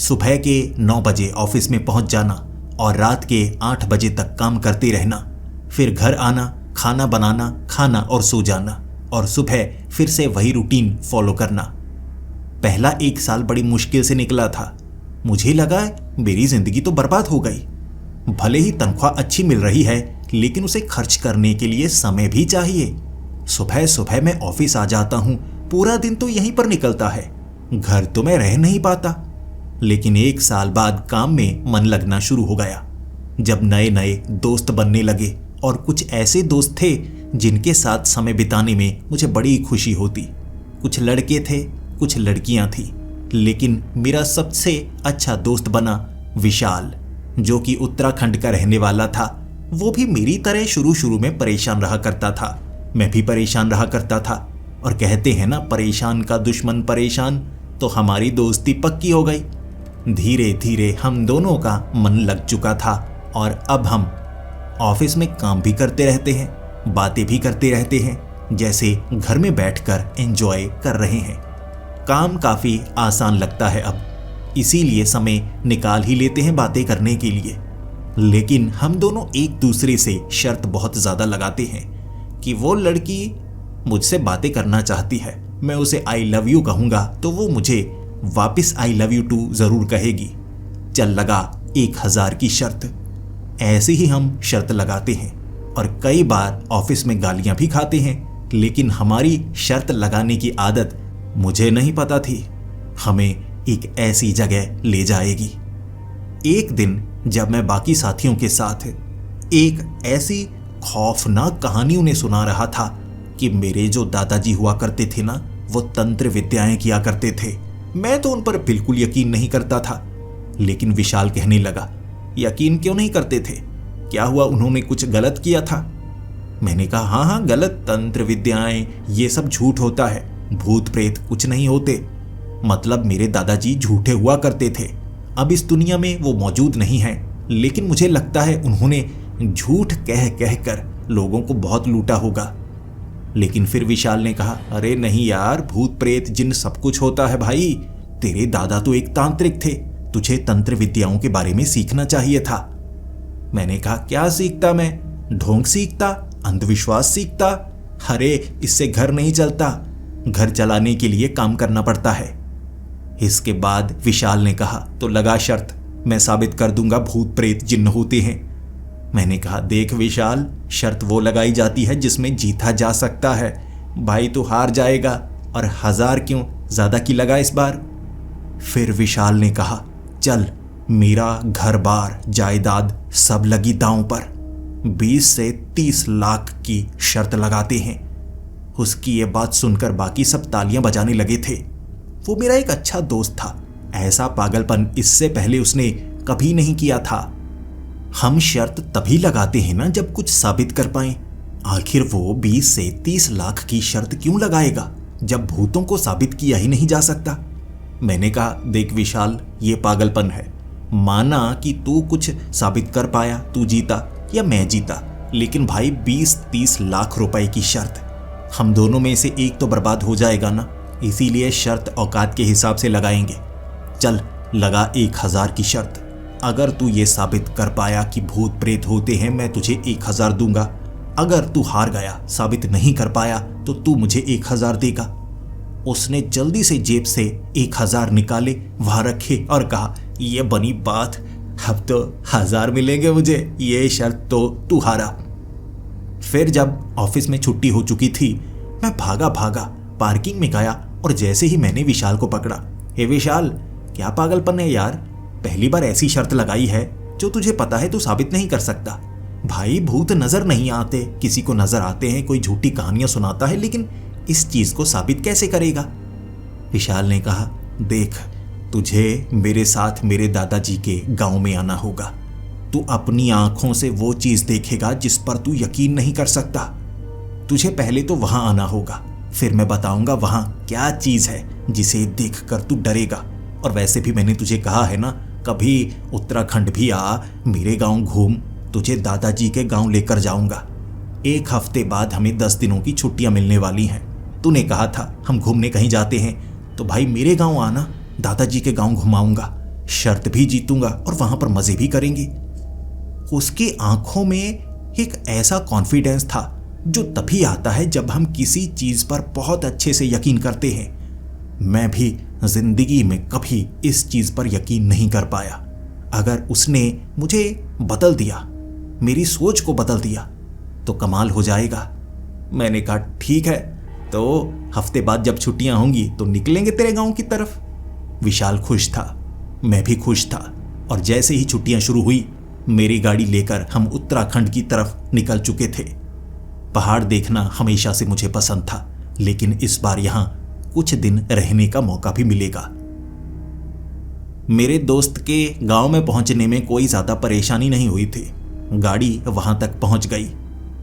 सुबह के 9 बजे ऑफिस में पहुंच जाना और रात के 8 बजे तक काम करते रहना, फिर घर आना, खाना बनाना, खाना और सो जाना, और सुबह फिर से वही रूटीन फॉलो करना। पहला 1 साल बड़ी मुश्किल से निकला था। मुझे लगा मेरी जिंदगी तो बर्बाद हो गई। भले ही तनख्वाह अच्छी मिल रही है, लेकिन उसे खर्च करने के लिए समय भी चाहिए। सुबह सुबह मैं ऑफिस आ जाता हूँ, पूरा दिन तो यहीं पर निकलता है, घर तो मैं रह नहीं पाता। लेकिन 1 साल बाद काम में मन लगना शुरू हो गया, जब नए नए दोस्त बनने लगे, और कुछ ऐसे दोस्त थे जिनके साथ समय बिताने में मुझे बड़ी खुशी होती। कुछ लड़के थे, कुछ लड़कियां थी, लेकिन मेरा सबसे अच्छा दोस्त बना विशाल, जो कि उत्तराखंड का रहने वाला था। वो भी मेरी तरह शुरू शुरू में परेशान रहा करता था, मैं भी परेशान रहा करता था, और कहते हैं ना, परेशान का दुश्मन परेशान। तो हमारी दोस्ती पक्की हो गई। धीरे धीरे हम दोनों का मन लग चुका था, और अब हम ऑफिस में काम भी करते रहते हैं, बातें भी करते रहते हैं, जैसे घर में बैठकर एंजॉय कर रहे हैं। काम काफ़ी आसान लगता है अब, इसीलिए समय निकाल ही लेते हैं बातें करने के लिए। लेकिन हम दोनों एक दूसरे से शर्त बहुत ज़्यादा लगाते हैं कि वो लड़की मुझसे बातें करना चाहती है, मैं उसे आई लव यू कहूँगा तो वो मुझे वापस आई लव यू टू ज़रूर कहेगी। चल लगा 1000 की शर्त। ऐसे ही हम शर्त लगाते हैं, और कई बार ऑफिस में गालियां भी खाते हैं, लेकिन हमारी शर्त लगाने की आदत मुझे नहीं पता थी हमें एक ऐसी जगह ले जाएगी। एक दिन जब मैं बाकी साथियों के साथ एक ऐसी खौफनाक कहानी उन्हें सुना रहा था कि मेरे जो दादाजी हुआ करते थे ना, वो तंत्र विद्याएं किया करते थे। मैं तो उन पर बिल्कुल यकीन नहीं करता था, लेकिन विशाल कहने लगा, यकीन क्यों नहीं करते थे? क्या हुआ, उन्होंने कुछ गलत किया था? मैंने कहा हाँ हाँ गलत, तंत्र विद्याएं ये सब झूठ होता है, भूत प्रेत कुछ नहीं होते। मतलब मेरे दादाजी झूठे हुआ करते थे, अब इस दुनिया में वो मौजूद नहीं है, लेकिन मुझे लगता है उन्होंने झूठ कह कह कर लोगों को बहुत लूटा होगा। लेकिन फिर विशाल ने कहा, अरे नहीं यार, भूत प्रेत जिन सब कुछ होता है भाई, तेरे दादा तो एक तांत्रिक थे, तुझे तंत्र विद्याओं के बारे में सीखना चाहिए था। मैंने कहा क्या सीखता मैं? ढोंग सीखता, अंधविश्वास सीखता? अरे इससे घर नहीं चलता, घर चलाने के लिए काम करना पड़ता है। इसके बाद विशाल ने कहा, तो लगा शर्त, मैं साबित कर दूंगा भूत प्रेत जिन्न होते हैं। मैंने कहा देख विशाल, शर्त वो लगाई जाती है जिसमें जीता जा सकता है, भाई तो हार जाएगा, और 1000 क्यों, ज्यादा की लगा इस बार। फिर विशाल ने कहा, चल मेरा घर बार जायदाद सब लगी दांव पर, 20 से 30 लाख की शर्त लगाते हैं। उसकी ये बात सुनकर बाकी सब तालियां बजाने लगे थे। वो मेरा एक अच्छा दोस्त था, ऐसा पागलपन इससे पहले उसने कभी नहीं किया था। हम शर्त तभी लगाते हैं ना जब कुछ साबित कर पाएं। आखिर वो 20 से 30 लाख की शर्त क्यों लगाएगा जब भूतों को साबित किया ही नहीं जा सकता? मैंने कहा देख विशाल, ये पागलपन है। माना कि तू कुछ साबित कर पाया, तू जीता या मैं जीता, लेकिन भाई 20-30 लाख रुपए की शर्त, हम दोनों में से एक तो बर्बाद हो जाएगा ना, इसीलिए शर्त औकात के हिसाब से लगाएंगे। चल लगा 1000 की शर्त, अगर तू ये साबित कर पाया कि भूत प्रेत होते हैं, मैं तुझे 1000 दूंगा। अगर तू हार गया, साबित नहीं कर पाया, तो तू मुझे 1000 देगा। उसने जल्दी से जेब से 1000 निकाले, वहां रखे और कहा, ये बनी बात, अब तो 1000 मिलेंगे मुझे, ये शर्त तो तू हारा। फिर जब ऑफिस में छुट्टी हो चुकी थी, मैं भागा भागा पार्किंग में गया, और जैसे ही मैंने विशाल को पकड़ा, हे विशाल, क्या पागलपन है यार, पहली बार ऐसी शर्त लगाई है जो तुझे पता है तू साबित नहीं कर सकता। भाई भूत नजर नहीं आते, किसी को नजर आते हैं, कोई झूठी कहानियां सुनाता है, लेकिन इस चीज को साबित कैसे करेगा? विशाल ने कहा, देख तुझे मेरे साथ मेरे दादाजी के गांव में आना होगा। तू अपनी आंखों से वो चीज देखेगा जिस पर तू यकीन नहीं कर सकता। तुझे पहले तो वहां आना होगा, फिर मैं बताऊंगा वहां क्या चीज है जिसे देखकर तू डरेगा। और वैसे भी मैंने तुझे कहा है ना, कभी उत्तराखंड भी आ, मेरे गांव घूम, तुझे दादाजी के गांव लेकर जाऊंगा। 1 हफ्ते बाद हमें 10 दिनों की छुट्टियां मिलने वाली हैं। तूने कहा था हम घूमने कहीं जाते हैं, तो भाई मेरे गांव आना, दादाजी के गांव घुमाऊंगा। शर्त भी जीतूंगा और वहां पर मजे भी करेंगे। उसकी आंखों में एक ऐसा कॉन्फिडेंस था जो तभी आता है जब हम किसी चीज पर बहुत अच्छे से यकीन करते हैं। मैं भी जिंदगी में कभी इस चीज पर यकीन नहीं कर पाया। अगर उसने मुझे बदल दिया, मेरी सोच को बदल दिया, तो कमाल हो जाएगा। मैंने कहा ठीक है, तो हफ्ते बाद जब छुट्टियां होंगी तो निकलेंगे तेरे गांव की तरफ। विशाल खुश था, मैं भी खुश था, और जैसे ही छुट्टियां शुरू हुई मेरी गाड़ी लेकर हम उत्तराखंड की तरफ निकल चुके थे। पहाड़ देखना हमेशा से मुझे पसंद था, लेकिन इस बार यहां कुछ दिन रहने का मौका भी मिलेगा। मेरे दोस्त के गांव में पहुंचने में कोई ज्यादा परेशानी नहीं हुई थी। गाड़ी वहां तक पहुंच गई।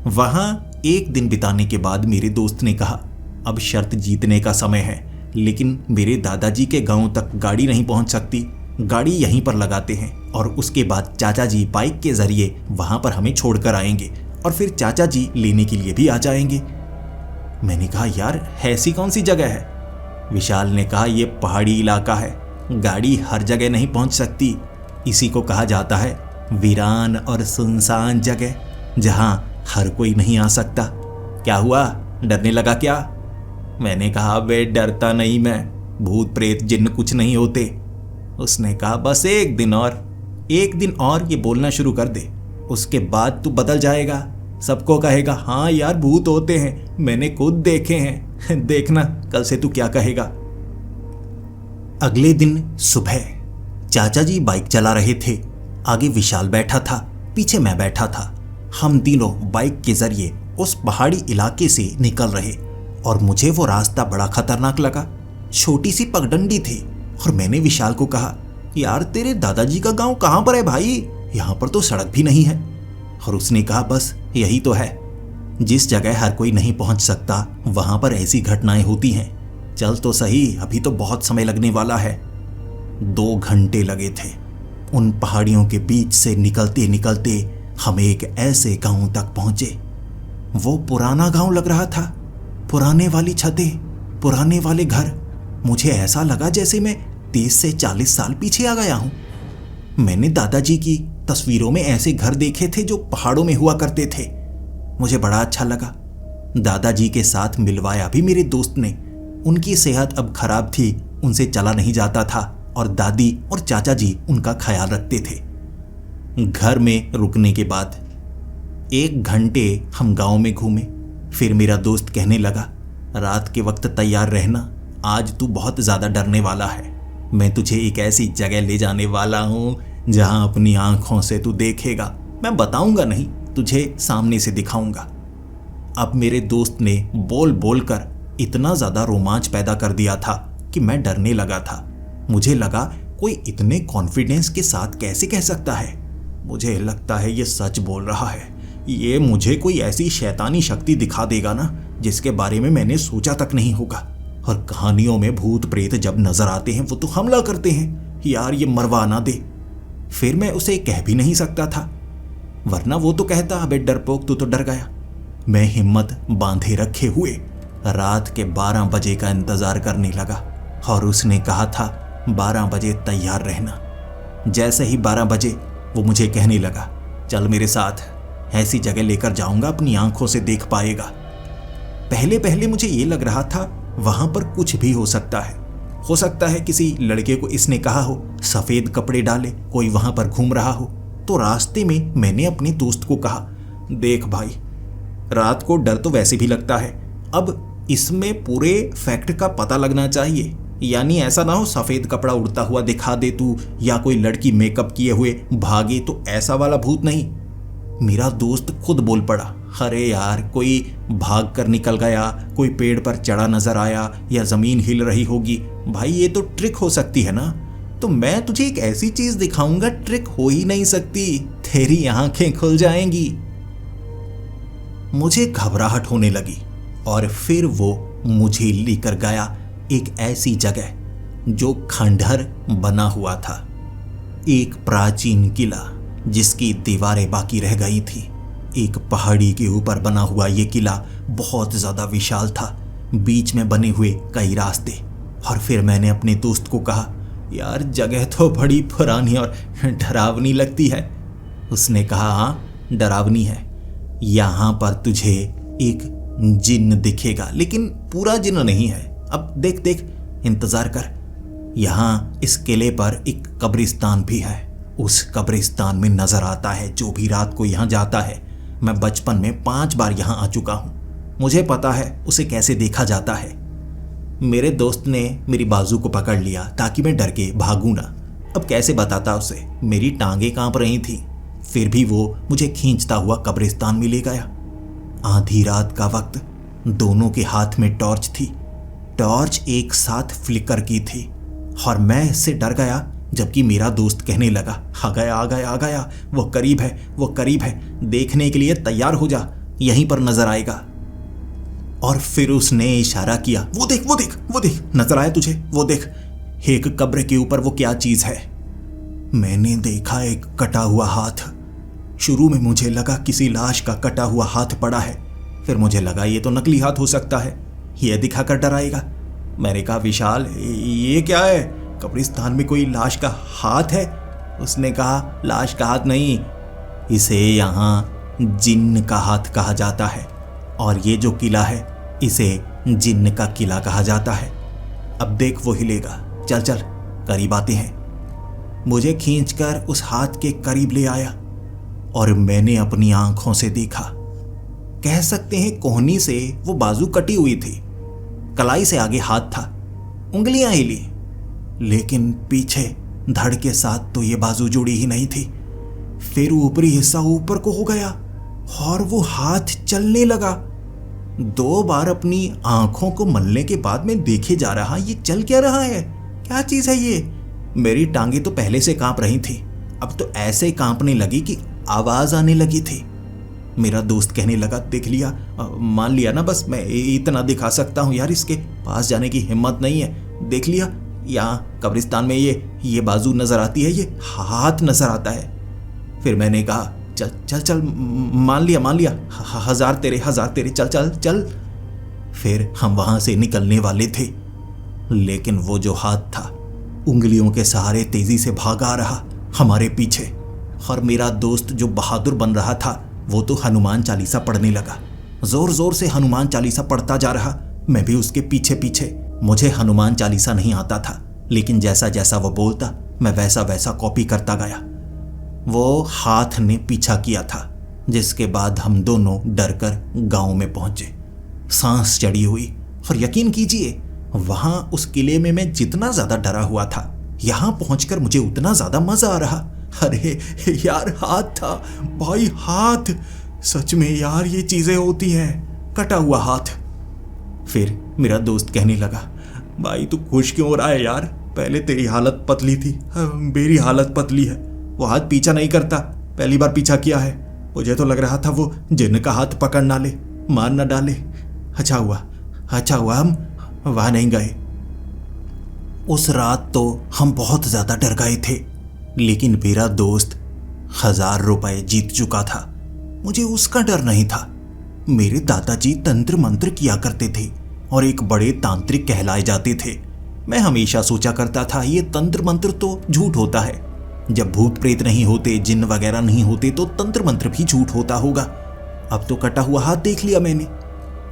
वहां एक दिन बिताने के बाद मेरे दोस्त ने कहा, अब शर्त जीतने का समय है, लेकिन मेरे दादाजी के गांव तक गाड़ी नहीं पहुंच सकती, गाड़ी यहीं पर लगाते हैं और उसके बाद चाचा जी बाइक के जरिए वहां पर हमें छोड़कर आएंगे और फिर चाचा जी लेने के लिए भी आ जाएंगे। मैंने कहा यार ऐसी कौन सी जगह है? विशाल ने कहा ये पहाड़ी इलाका है, गाड़ी हर जगह नहीं पहुंच सकती, इसी को कहा जाता है वीरान और सुनसान जगह, जहां हर कोई नहीं आ सकता। क्या हुआ, डरने लगा क्या? मैंने कहा बे डरता नहीं मैं, भूत प्रेत जिन्न कुछ नहीं होते। उसने कहा बस एक दिन और ये बोलना शुरू कर दे, उसके बाद तू बदल जाएगा, सबको कहेगा हाँ यार भूत होते हैं, मैंने खुद देखे हैं, देखना कल से तू क्या कहेगा। अगले दिन सुबह चाचा जी बाइक चला रहे थे, आगे विशाल बैठा था, पीछे मैं बैठा था। हम तीनों बाइक के जरिए उस पहाड़ी इलाके से निकल रहे और मुझे वो रास्ता बड़ा खतरनाक लगा। छोटी सी पगडंडी थी और मैंने विशाल को कहा यार तेरे दादाजी का गांव कहां पर है भाई, यहां पर तो सड़क भी नहीं है। और उसने कहा बस यही तो है, जिस जगह हर कोई नहीं पहुंच सकता वहां पर ऐसी घटनाएं होती हैं। चल तो सही, अभी तो बहुत समय लगने वाला है। 2 घंटे लगे थे। उन पहाड़ियों के बीच से निकलते निकलते हम एक ऐसे गांव तक पहुंचे। वो पुराना गांव लग रहा था, पुराने वाली छतें, पुराने वाले घर। मुझे ऐसा लगा जैसे मैं 30 से 40 साल पीछे आ गया हूं। मैंने दादाजी की तस्वीरों में ऐसे घर देखे थे जो पहाड़ों में हुआ करते थे। मुझे बड़ा अच्छा लगा। दादाजी के साथ मिलवाया भी मेरे दोस्त ने। उनकी सेहत अब खराब थी, उनसे चला नहीं जाता था और दादी और चाचा जी उनका ख्याल रखते थे। घर में रुकने के बाद 1 घंटे हम गांव में घूमे। फिर मेरा दोस्त कहने लगा रात के वक्त तैयार रहना, आज तू बहुत ज्यादा डरने वाला है। मैं तुझे एक ऐसी जगह ले जाने वाला हूं जहां अपनी आंखों से तू देखेगा। मैं बताऊंगा नहीं, तुझे सामने से दिखाऊंगा। अब मेरे दोस्त ने बोल बोल कर इतना ज्यादा रोमांच पैदा कर दिया था कि मैं डरने लगा था। मुझे लगा कोई इतने कॉन्फिडेंस के साथ कैसे कह सकता है। मुझे लगता है ये सच बोल रहा है, ये मुझे कोई ऐसी शैतानी शक्ति दिखा देगा ना जिसके बारे में मैंने सोचा तक नहीं होगा। और कहानियों में भूत प्रेत जब नजर आते हैं वो तो हमला करते हैं, यार ये मरवा ना दे। फिर मैं उसे कह भी नहीं सकता था, वरना वो तो कहता अबे डरपोक तू तो डर गया। मैं हिम्मत बांधे रखे हुए रात के 12 बजे का इंतजार करने लगा और उसने कहा था 12 बजे तैयार रहना। जैसे ही 12 बजे वो मुझे कहने लगा चल मेरे साथ, ऐसी जगह लेकर जाऊंगा अपनी आंखों से देख पाएगा। पहले पहले मुझे ये लग रहा था वहां पर कुछ भी हो सकता है किसी लड़के को इसने कहा हो सफेद कपड़े डाले कोई वहां पर घूम रहा हो। तो रास्ते में मैंने अपने दोस्त को कहा देख भाई, रात को डर तो वैसे भी लगता है, अब इसमें पूरे फैक्ट का पता लगना चाहिए। यानी ऐसा ना हो सफेद कपड़ा उड़ता हुआ दिखा दे तू, या कोई लड़की मेकअप किए हुए भागे, तो ऐसा वाला भूत नहीं। मेरा दोस्त खुद बोल पड़ा अरे यार कोई भाग कर निकल गया, कोई पेड़ पर चढ़ा नजर आया, या जमीन हिल रही होगी। भाई ये तो ट्रिक हो सकती है ना, तो मैं तुझे एक ऐसी चीज दिखाऊंगा ट्रिक हो ही नहीं सकती, तेरी आंखें खुल जाएंगी। मुझे घबराहट होने लगी और फिर वो मुझे लेकर गया एक ऐसी जगह जो खंडहर बना हुआ था। एक प्राचीन किला जिसकी दीवारें बाकी रह गई थी। एक पहाड़ी के ऊपर बना हुआ ये किला बहुत ज्यादा विशाल था, बीच में बने हुए कई रास्ते। और फिर मैंने अपने दोस्त को कहा यार जगह तो बड़ी पुरानी और डरावनी लगती है। उसने कहा, हाँ डरावनी है। यहाँ पर तुझे एक जिन्न दिखेगा, लेकिन पूरा जिन्न नहीं है। अब देख देख, इंतजार कर। यहाँ इस किले पर एक कब्रिस्तान भी है। उस कब्रिस्तान में नजर आता है जो भी रात को यहाँ जाता है। मैं बचपन में 5 बार यहाँ आ चुका हूँ। मुझे पता है उसे कैसे देखा जाता है। मेरे दोस्त ने मेरी बाजू को पकड़ लिया ताकि मैं डर के भागूं ना। अब कैसे बताता उसे, मेरी टांगें कांप रही थी। फिर भी वो मुझे खींचता हुआ कब्रिस्तान में ले गया। आधी रात का वक्त, दोनों के हाथ में टॉर्च थी। टॉर्च एक साथ फ्लिकर की थी और मैं इससे डर गया, जबकि मेरा दोस्त कहने लगा, आ गया आ गया आ गया, वो करीब है, वो करीब है, देखने के लिए तैयार हो जा, यहीं पर नजर आएगा। और फिर उसने इशारा किया, वो देख वो देख वो देख, नजर आया तुझे, वो देख, एक कब्र के ऊपर वो क्या चीज है। मैंने देखा एक कटा हुआ हाथ। शुरू में मुझे लगा किसी लाश का कटा हुआ हाथ पड़ा है। फिर मुझे लगा ये तो नकली हाथ हो सकता है, ये दिखाकर डराएगा। मैंने कहा, विशाल ये क्या है, कब्रिस्तान में कोई लाश का हाथ है? उसने कहा, लाश का हाथ नहीं, इसे यहाँ जिन्न का हाथ कहा जाता है, और ये जो किला है इसे जिन्न का किला कहा जाता है। अब देख वो हिलेगा, चल चल करीब आते हैं। मुझे खींचकर उस हाथ के करीब ले आया और मैंने अपनी आंखों से देखा। कह सकते हैं कोहनी से वो बाजू कटी हुई थी, कलाई से आगे हाथ था, उंगलियां हिली, लेकिन पीछे धड़ के साथ तो ये बाजू जुड़ी ही नहीं थी। फिर ऊपरी हिस्सा ऊपर को हो गया और वो हाथ चलने लगा। 2 बार अपनी आंखों को मलने के बाद मैं देखे जा रहा, ये चल क्या रहा है, क्या चीज है ये। मेरी टांगे तो पहले से कांप रही थी, अब तो ऐसे कांपने लगी कि आवाज आने लगी थी। मेरा दोस्त कहने लगा, देख लिया, मान लिया ना, बस मैं इतना दिखा सकता हूँ यार, इसके पास जाने की हिम्मत नहीं है। देख लिया, यहाँ कब्रिस्तान में ये बाजू नजर आती है, ये हाथ नजर आता है। फिर मैंने कहा, चल चल चल, मान लिया, हजार तेरे चल चल चल। फिर हम वहां से निकलने वाले थे, लेकिन वो जो हाथ था उंगलियों के सहारे तेजी से भागा रहा हमारे पीछे, और मेरा दोस्त जो बहादुर बन रहा था वो तो हनुमान चालीसा पढ़ने लगा। जोर जोर से हनुमान चालीसा पढ़ता जा रहा, मैं भी उसके पीछे पीछे। मुझे हनुमान चालीसा नहीं आता था, लेकिन जैसा जैसा वो बोलता मैं वैसा वैसा कॉपी करता गया। वो हाथ ने पीछा किया था, जिसके बाद हम दोनों डरकर गांव में पहुंचे। सांस चढ़ी हुई, और यकीन कीजिए वहां उस किले में मैं जितना ज्यादा डरा हुआ था, यहां पहुंचकर मुझे उतना ज्यादा मजा आ रहा। अरे यार, हाथ था भाई, हाथ, सच में यार ये चीजें होती हैं, कटा हुआ हाथ। फिर मेरा दोस्त कहने लगा, भाई तू खुश क्यों हो रहा है यार, पहले तेरी हालत पतली थी, मेरी हालत पतली है। वो हाथ पीछा नहीं करता, पहली बार पीछा किया है। मुझे तो लग रहा था वो जिन्न का हाथ पकड़ ना ले, मार ना डाले। अच्छा हुआ हम वहां नहीं गए। उस रात तो हम बहुत ज्यादा डर गए थे, लेकिन मेरा दोस्त 1000 रुपए जीत चुका था। मुझे उसका डर नहीं था। मेरे दादाजी तंत्र मंत्र किया करते थे और एक बड़े तांत्रिक कहलाए जाते थे। मैं हमेशा सोचा करता था ये तंत्र मंत्र तो झूठ होता है। जब भूत प्रेत नहीं होते, जिन्न वगैरह नहीं होते, तो तंत्र मंत्र भी झूठ होता होगा। अब तो कटा हुआ हाथ देख लिया मैंने।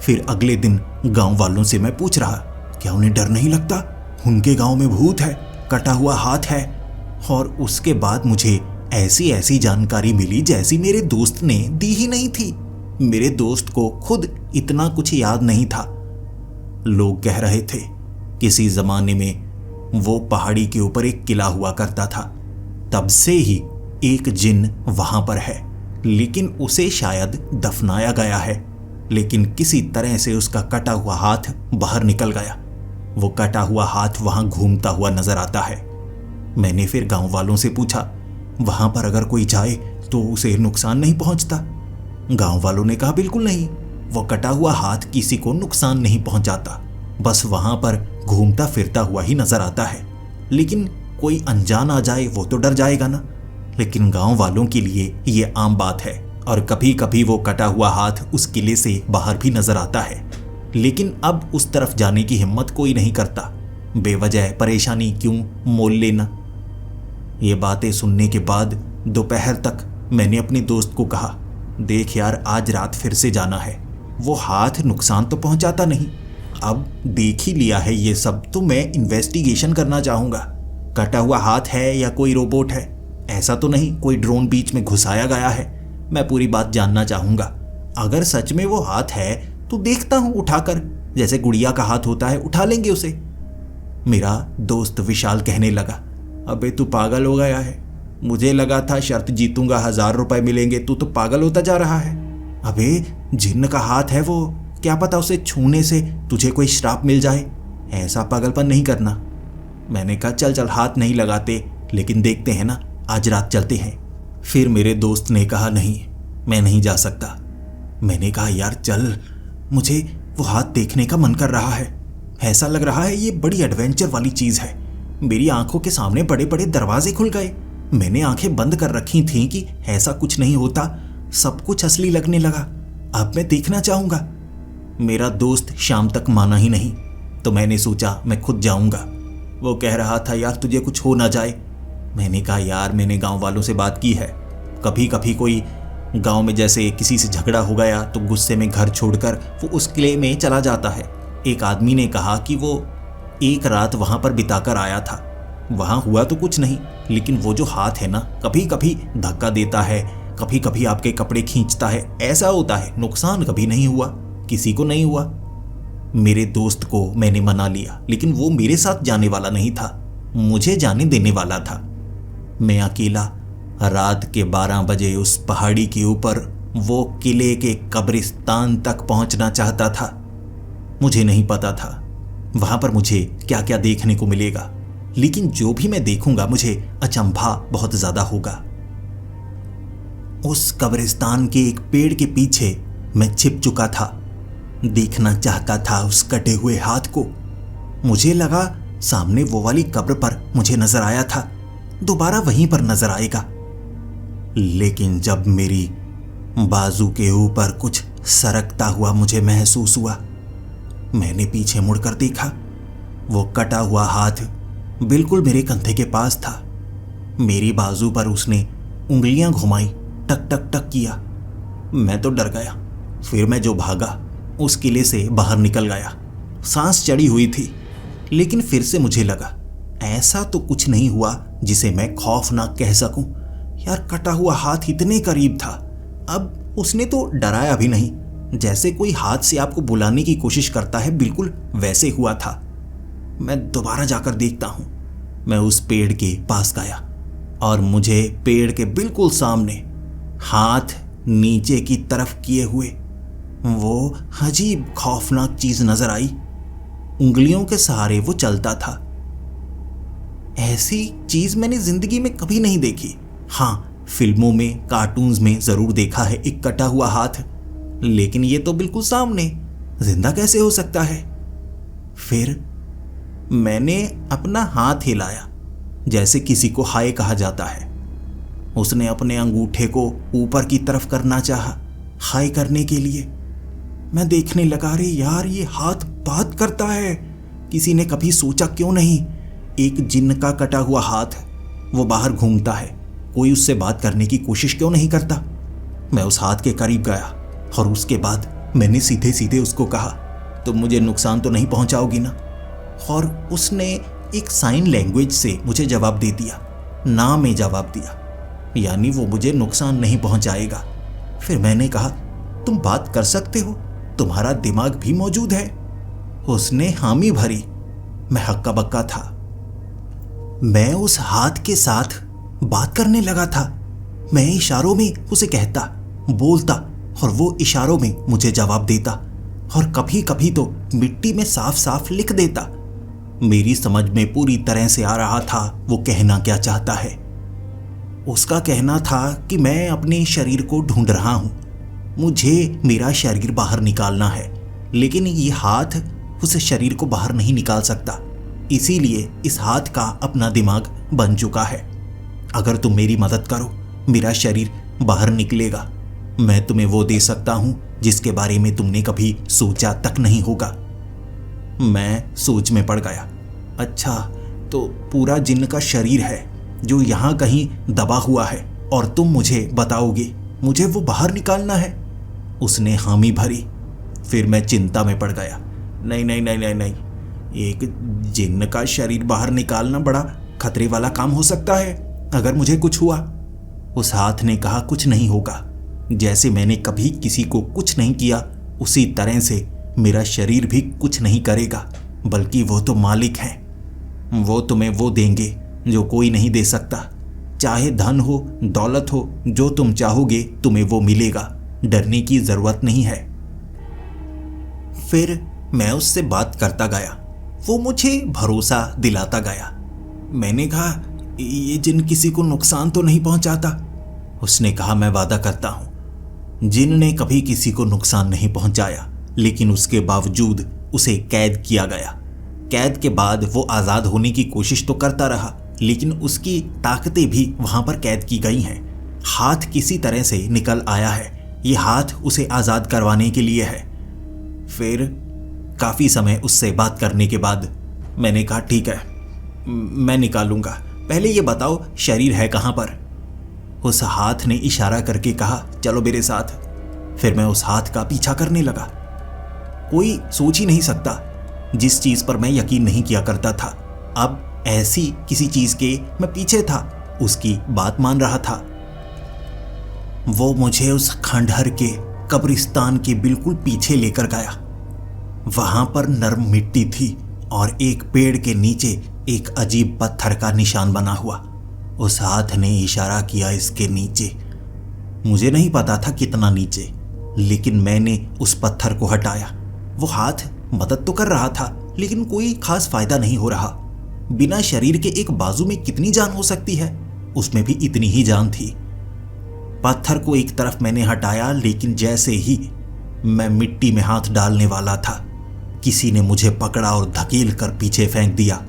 फिर अगले दिन गांव वालों से मैं पूछ रहा, क्या उन्हें डर नहीं लगता? उनके गांव में भूत है, कटा हुआ हाथ है। और उसके बाद मुझे ऐसी जानकारी मिली जैसी मेरे दोस्त ने दी ही नहीं थी। मेरे दोस्त को खुद इतना कुछ याद नहीं था। लोग कह रहे थे किसी जमाने में वो पहाड़ी के ऊपर एक किला हुआ करता था, तब से ही एक जिन्न वहां पर है, लेकिन उसे शायद दफनाया गया है। लेकिन किसी तरह से उसका कटा हुआ हाथ बाहर निकल गया। वो कटा हुआ हाथ वहां घूमता हुआ नजर आता है। मैंने फिर गांव वालों से पूछा, वहां पर अगर कोई जाए तो उसे नुकसान नहीं पहुंचता? गांव वालों ने कहा, बिल्कुल नहीं, वो कटा हुआ हाथ किसी को नुकसान नहीं पहुंचाता, बस वहां पर घूमता फिरता हुआ ही नजर आता है। लेकिन कोई अनजान आ जाए वो तो डर जाएगा ना। लेकिन गांव वालों के लिए ये आम बात है, और कभी कभी वो कटा हुआ हाथ उस किले से बाहर भी नजर आता है। लेकिन अब उस तरफ जाने की हिम्मत कोई नहीं करता। बेवजह परेशानी क्यों मोल लेना। ये बातें सुनने के बाद दोपहर तक मैंने अपने दोस्त को कहा, देख यार, आज रात फिर से जाना है। वो हाथ नुकसान तो पहुंचाता नहीं, अब देख ही लिया है ये सब तो मैं इन्वेस्टिगेशन करना चाहूँगा। कटा हुआ हाथ है या कोई रोबोट है, ऐसा तो नहीं कोई ड्रोन बीच में घुसाया गया है। मैं पूरी बात जानना चाहूँगा। अगर सच में वो हाथ है तो देखता हूँ उठाकर, जैसे गुड़िया का हाथ होता है, उठा लेंगे उसे। मेरा दोस्त विशाल कहने लगा, अबे तू पागल हो गया है, मुझे लगा था शर्त जीतूंगा 1000 रुपए मिलेंगे, तू तो पागल होता जा रहा है। अबे जिन्न का हाथ है वो, क्या पता उसे छूने से तुझे कोई श्राप मिल जाए, ऐसा पागलपन नहीं करना। मैंने कहा चल चल हाथ नहीं लगाते, लेकिन देखते हैं ना, आज रात चलते हैं। फिर मेरे दोस्त ने कहा नहीं, मैं नहीं जा सकता। मैंने कहा यार चल, मुझे वो हाथ देखने का मन कर रहा है, ऐसा लग रहा है ये बड़ी एडवेंचर वाली चीज़ है। मेरी आंखों के सामने बड़े बड़े दरवाजे खुल गए। मैंने आंखें बंद कर रखी थीं कि ऐसा कुछ नहीं होता, सब कुछ असली लगने लगा। अब मैं देखना चाहूँगा। मेरा दोस्त शाम तक माना ही नहीं, तो मैंने सोचा मैं खुद जाऊँगा। वो कह रहा था यार तुझे कुछ हो ना जाए। मैंने कहा यार मैंने गांव वालों से बात की है, कभी कभी कोई गांव में जैसे किसी से झगड़ा हो गया तो गुस्से में घर छोड़कर वो उस किले में चला जाता है। एक आदमी ने कहा कि वो एक रात वहाँ पर बिताकर आया था, वहाँ हुआ तो कुछ नहीं, लेकिन वो जो हाथ है ना, कभी कभी धक्का देता है, कभी कभी आपके कपड़े खींचता है, ऐसा होता है। नुकसान कभी नहीं हुआ, किसी को नहीं हुआ। मेरे दोस्त को मैंने मना लिया, लेकिन वो मेरे साथ जाने वाला नहीं था, मुझे जाने देने वाला था। मैं अकेला रात के 12 बजे उस पहाड़ी के ऊपर वो किले के कब्रिस्तान तक पहुंचना चाहता था। मुझे नहीं पता था वहां पर मुझे क्या क्या देखने को मिलेगा, लेकिन जो भी मैं देखूंगा मुझे अचंभा बहुत ज्यादा होगा। उस कब्रिस्तान के एक पेड़ के पीछे मैं छिप चुका था, देखना चाहता था उस कटे हुए हाथ को। मुझे लगा सामने वो वाली कब्र पर मुझे नजर आया था, दोबारा वहीं पर नजर आएगा। लेकिन जब मेरी बाजू के ऊपर कुछ सरकता हुआ मुझे महसूस हुआ, मैंने पीछे मुड़कर देखा। वो कटा हुआ हाथ बिल्कुल मेरे कंधे के पास था। मेरी बाजू पर उसने उंगलियां घुमाई, टक टक टक किया। मैं तो डर गया। फिर मैं जो भागा उस किले से बाहर निकल गया। सांस चढ़ी हुई थी, लेकिन फिर से मुझे लगा ऐसा तो कुछ नहीं हुआ जिसे मैं खौफनाक कह सकूं। यार कटा हुआ हाथ इतने करीब था, अब उसने तो डराया भी नहीं, जैसे कोई हाथ से आपको बुलाने की कोशिश करता है, बिल्कुल वैसे हुआ था। मैं दोबारा जाकर देखता हूं। मैं उस पेड़ के पास गया और मुझे पेड़ के बिल्कुल सामने हाथ नीचे की तरफ किए हुए वो अजीब खौफनाक चीज नजर आई। उंगलियों के सहारे वो चलता था। ऐसी चीज मैंने जिंदगी में कभी नहीं देखी। हाँ, फिल्मों में, कार्टून्स में जरूर देखा है एक कटा हुआ हाथ, लेकिन ये तो बिल्कुल सामने, जिंदा कैसे हो सकता है। फिर मैंने अपना हाथ हिलाया, जैसे किसी को हाय कहा जाता है। उसने अपने अंगूठे को ऊपर की तरफ करना चाहा, हाय करने के लिए। मैं देखने लगा, अरे यार ये हाथ बात करता है। किसी ने कभी सोचा क्यों नहीं, एक जिन्न का कटा हुआ हाथ, वो बाहर घूमता है, कोई उससे बात करने की कोशिश क्यों नहीं करता। मैं उस हाथ के करीब गया और उसके बाद मैंने सीधे सीधे उसको कहा, तुम मुझे नुकसान तो नहीं पहुंचाओगी ना। और उसने एक साइन लैंग्वेज से मुझे जवाब दे दिया, ना में जवाब दिया, यानी वो मुझे नुकसान नहीं पहुंचाएगा। फिर मैंने कहा, तुम बात कर सकते हो, तुम्हारा दिमाग भी मौजूद है। उसने हामी भरी। मैं हक्का बक्का था। मैं उस हाथ के साथ बात करने लगा था। मैं इशारों में उसे कहता, बोलता, और वो इशारों में मुझे जवाब देता, और कभी कभी तो मिट्टी में साफ साफ लिख देता। मेरी समझ में पूरी तरह से आ रहा था वो कहना क्या चाहता है। उसका कहना था कि मैं अपने शरीर को ढूंढ रहा हूं, मुझे मेरा शरीर बाहर निकालना है, लेकिन ये हाथ उस शरीर को बाहर नहीं निकाल सकता, इसीलिए इस हाथ का अपना दिमाग बन चुका है। अगर तुम मेरी मदद करो, मेरा शरीर बाहर निकलेगा। मैं तुम्हें वो दे सकता हूं जिसके बारे में तुमने कभी सोचा तक नहीं होगा। मैं सोच में पड़ गया। अच्छा, तो पूरा जिन्न का शरीर है जो यहाँ कहीं दबा हुआ है और तुम मुझे बताओगे मुझे वो बाहर निकालना है? उसने हामी भरी। फिर मैं चिंता में पड़ गया। नहीं नहीं नहीं नहीं नहीं, एक जिन्न का शरीर बाहर निकालना बड़ा खतरे वाला काम हो सकता है। अगर मुझे कुछ हुआ? उस हाथ ने कहा, कुछ नहीं होगा। जैसे मैंने कभी किसी को कुछ नहीं किया उसी तरह से मेरा शरीर भी कुछ नहीं करेगा, बल्कि वो तो मालिक हैं। वो तुम्हें वो देंगे जो कोई नहीं दे सकता। चाहे धन हो, दौलत हो, जो तुम चाहोगे तुम्हें वो मिलेगा। डरने की जरूरत नहीं है। फिर मैं उससे बात करता गया। वो मुझे भरोसा दिलाता गया। मैंने कहा, ये जिन किसी को नुकसान तो नहीं पहुंचाता? उसने कहा, मैं वादा करता हूं जिन ने कभी किसी को नुकसान नहीं पहुंचाया, लेकिन उसके बावजूद उसे कैद किया गया। कैद के बाद वो आज़ाद होने की कोशिश तो करता रहा, लेकिन उसकी ताकतें भी वहां पर कैद की गई हैं। हाथ किसी तरह से निकल आया है। ये हाथ उसे आज़ाद करवाने के लिए है। फिर काफ़ी समय उससे बात करने के बाद मैंने कहा, ठीक है, मैं निकालूंगा। पहले ये बताओ शरीर है कहाँ पर? उस हाथ ने इशारा करके कहा, चलो मेरे साथ। फिर मैं उस हाथ का पीछा करने लगा। कोई सोच ही नहीं सकता जिस चीज़ पर मैं यकीन नहीं किया करता था, अब ऐसी किसी चीज़ के मैं पीछे था, उसकी बात मान रहा था। वो मुझे उस खंडहर के कब्रिस्तान के बिल्कुल पीछे लेकर गया। वहां पर नरम मिट्टी थी और एक पेड़ के नीचे एक अजीब पत्थर का निशान बना हुआ। उस हाथ ने इशारा किया इसके नीचे। मुझे नहीं पता था कितना नीचे, लेकिन मैंने उस पत्थर को हटाया। वो हाथ मदद तो कर रहा था, लेकिन कोई खास फायदा नहीं हो रहा। बिना शरीर के एक बाजू में कितनी जान हो सकती है? उसमें भी इतनी ही जान थी। पत्थर को एक तरफ मैंने हटाया, लेकिन जैसे ही मैं मिट्टी में हाथ डालने वाला था, किसी ने मुझे पकड़ा और धकेल कर पीछे फेंक दिया।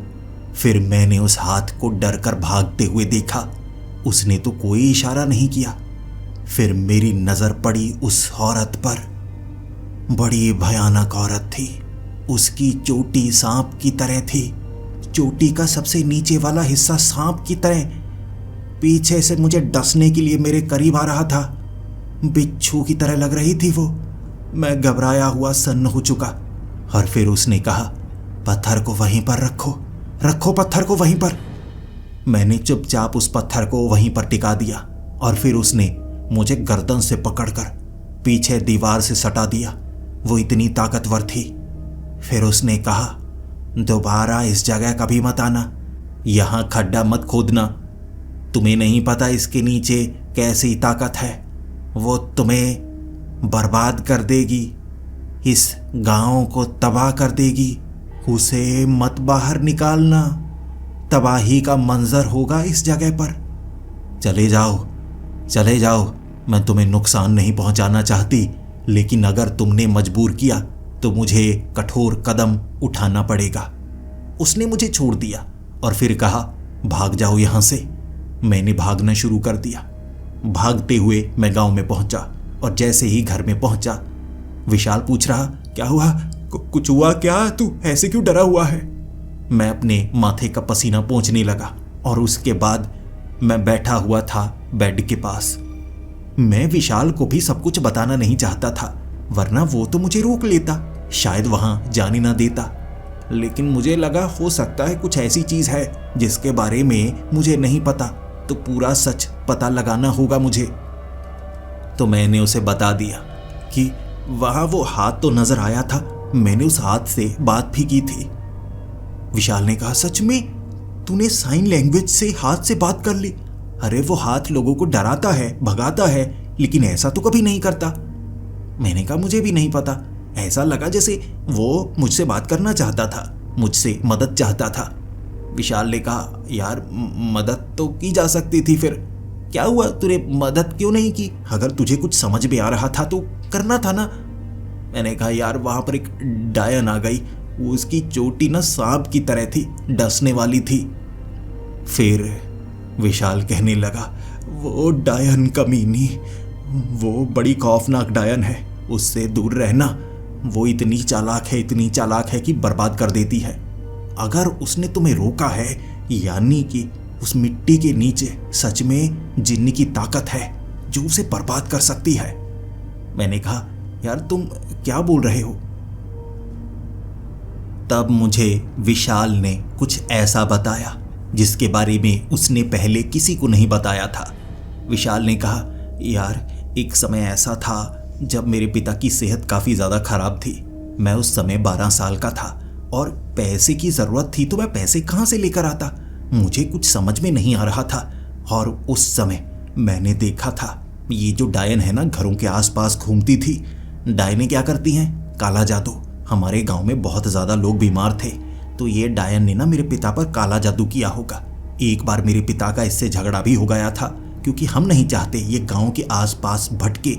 फिर मैंने उस हाथ को डर कर भागते हुए देखा। उसने तो कोई इशारा नहीं किया। फिर मेरी नजर पड़ी उस औरत पर। बड़ी भयानक औरत थी। उसकी चोटी सांप की तरह थी। चोटी का सबसे नीचे वाला हिस्सा सांप की तरह पीछे से मुझे डसने के लिए मेरे करीब आ रहा था। बिच्छू की तरह लग रही थी वो। मैं घबराया हुआ सन्न हो चुका। और फिर उसने कहा, पत्थर को वहीं पर रखो, रखो पत्थर को वहीं पर। मैंने चुपचाप उस पत्थर को वहीं पर टिका दिया और फिर उसने मुझे गर्दन से पकड़कर पीछे दीवार से सटा दिया। वो इतनी ताकतवर थी। फिर उसने कहा, दोबारा इस जगह कभी मत आना, यहां खड्डा मत खोदना। तुम्हें नहीं पता इसके नीचे कैसी ताकत है। वो तुम्हें बर्बाद कर देगी, इस गांव को तबाह कर देगी। उसे मत बाहर निकालना, तबाही का मंजर होगा इस जगह पर। चले जाओ, चले जाओ। मैं तुम्हें नुकसान नहीं पहुंचाना चाहती, लेकिन अगर तुमने मजबूर किया तो मुझे कठोर कदम उठाना पड़ेगा। उसने मुझे छोड़ दिया और फिर कहा, भाग जाओ यहां से। मैंने भागना शुरू कर दिया। भागते हुए मैं गांव में पहुंचा और जैसे ही घर में पहुंचा, विशाल पूछ रहा, क्या हुआ? कुछ हुआ क्या? तू ऐसे क्यों डरा हुआ है? मैं अपने माथे का पसीना पोंछने लगा और उसके बाद मैं बैठा हुआ था बेड के पास। मैं विशाल को भी सब कुछ बताना नहीं चाहता था, वरना वो तो मुझे रोक लेता, शायद वहां जाने ना देता। लेकिन मुझे लगा हो सकता है कुछ ऐसी चीज है जिसके बारे में मुझे नहीं पता, तो पूरा सच पता लगाना होगा मुझे। तो मैंने उसे बता दिया कि वहां वो हाथ तो नजर आया था, मैंने उस हाथ से बात भी की थी। विशाल ने कहा, सच में? तूने साइन लैंग्वेज से हाथ से बात कर ली? अरे वो हाथ लोगों को डराता है, भगाता है, लेकिन ऐसा तो कभी नहीं करता। मैंने कहा, मुझे भी नहीं पता। ऐसा लगा जैसे वो मुझसे बात करना चाहता था, मुझसे मदद चाहता था। विशाल ने कहा, यार मदद तो की जा सकती थी, फिर क्या हुआ? तूने मदद क्यों नहीं की? अगर तुझे कुछ समझ में आ रहा था तो करना था ना। मैंने कहा, यार वहां पर एक डायन आ गई, उसकी चोटी ना सांप की तरह थी, डसने वाली थी। फिर विशाल कहने लगा, वो डायन कमीनी, वो बड़ी खौफनाक डायन है, उससे दूर रहना। वो इतनी चालाक है, इतनी चालाक है कि बर्बाद कर देती है। अगर उसने तुम्हें रोका है यानी कि उस मिट्टी के नीचे सच में जिन्न की ताकत है जो उसे बर्बाद कर सकती है। मैंने कहा, यार तुम क्या बोल रहे हो? तब मुझे विशाल ने कुछ ऐसा बताया जिसके बारे में उसने पहले किसी को नहीं बताया था। विशाल ने कहा, यार एक समय ऐसा था जब मेरे पिता की सेहत काफ़ी ज़्यादा ख़राब थी। मैं उस समय 12 साल का था और पैसे की ज़रूरत थी, तो मैं पैसे कहाँ से लेकर आता? मुझे कुछ समझ में नहीं आ रहा था। और उस समय मैंने देखा था ये जो डायन है ना, घरों के आसपास घूमती थी। डायनें क्या करती हैं? काला जादू। हमारे गांव में बहुत ज़्यादा लोग बीमार थे, तो ये डायन ने ना मेरे पिता पर काला जादू किया होगा। एक बार मेरे पिता का इससे झगड़ा भी हो गया था, क्योंकि हम नहीं चाहते ये गांव के आसपास भटके।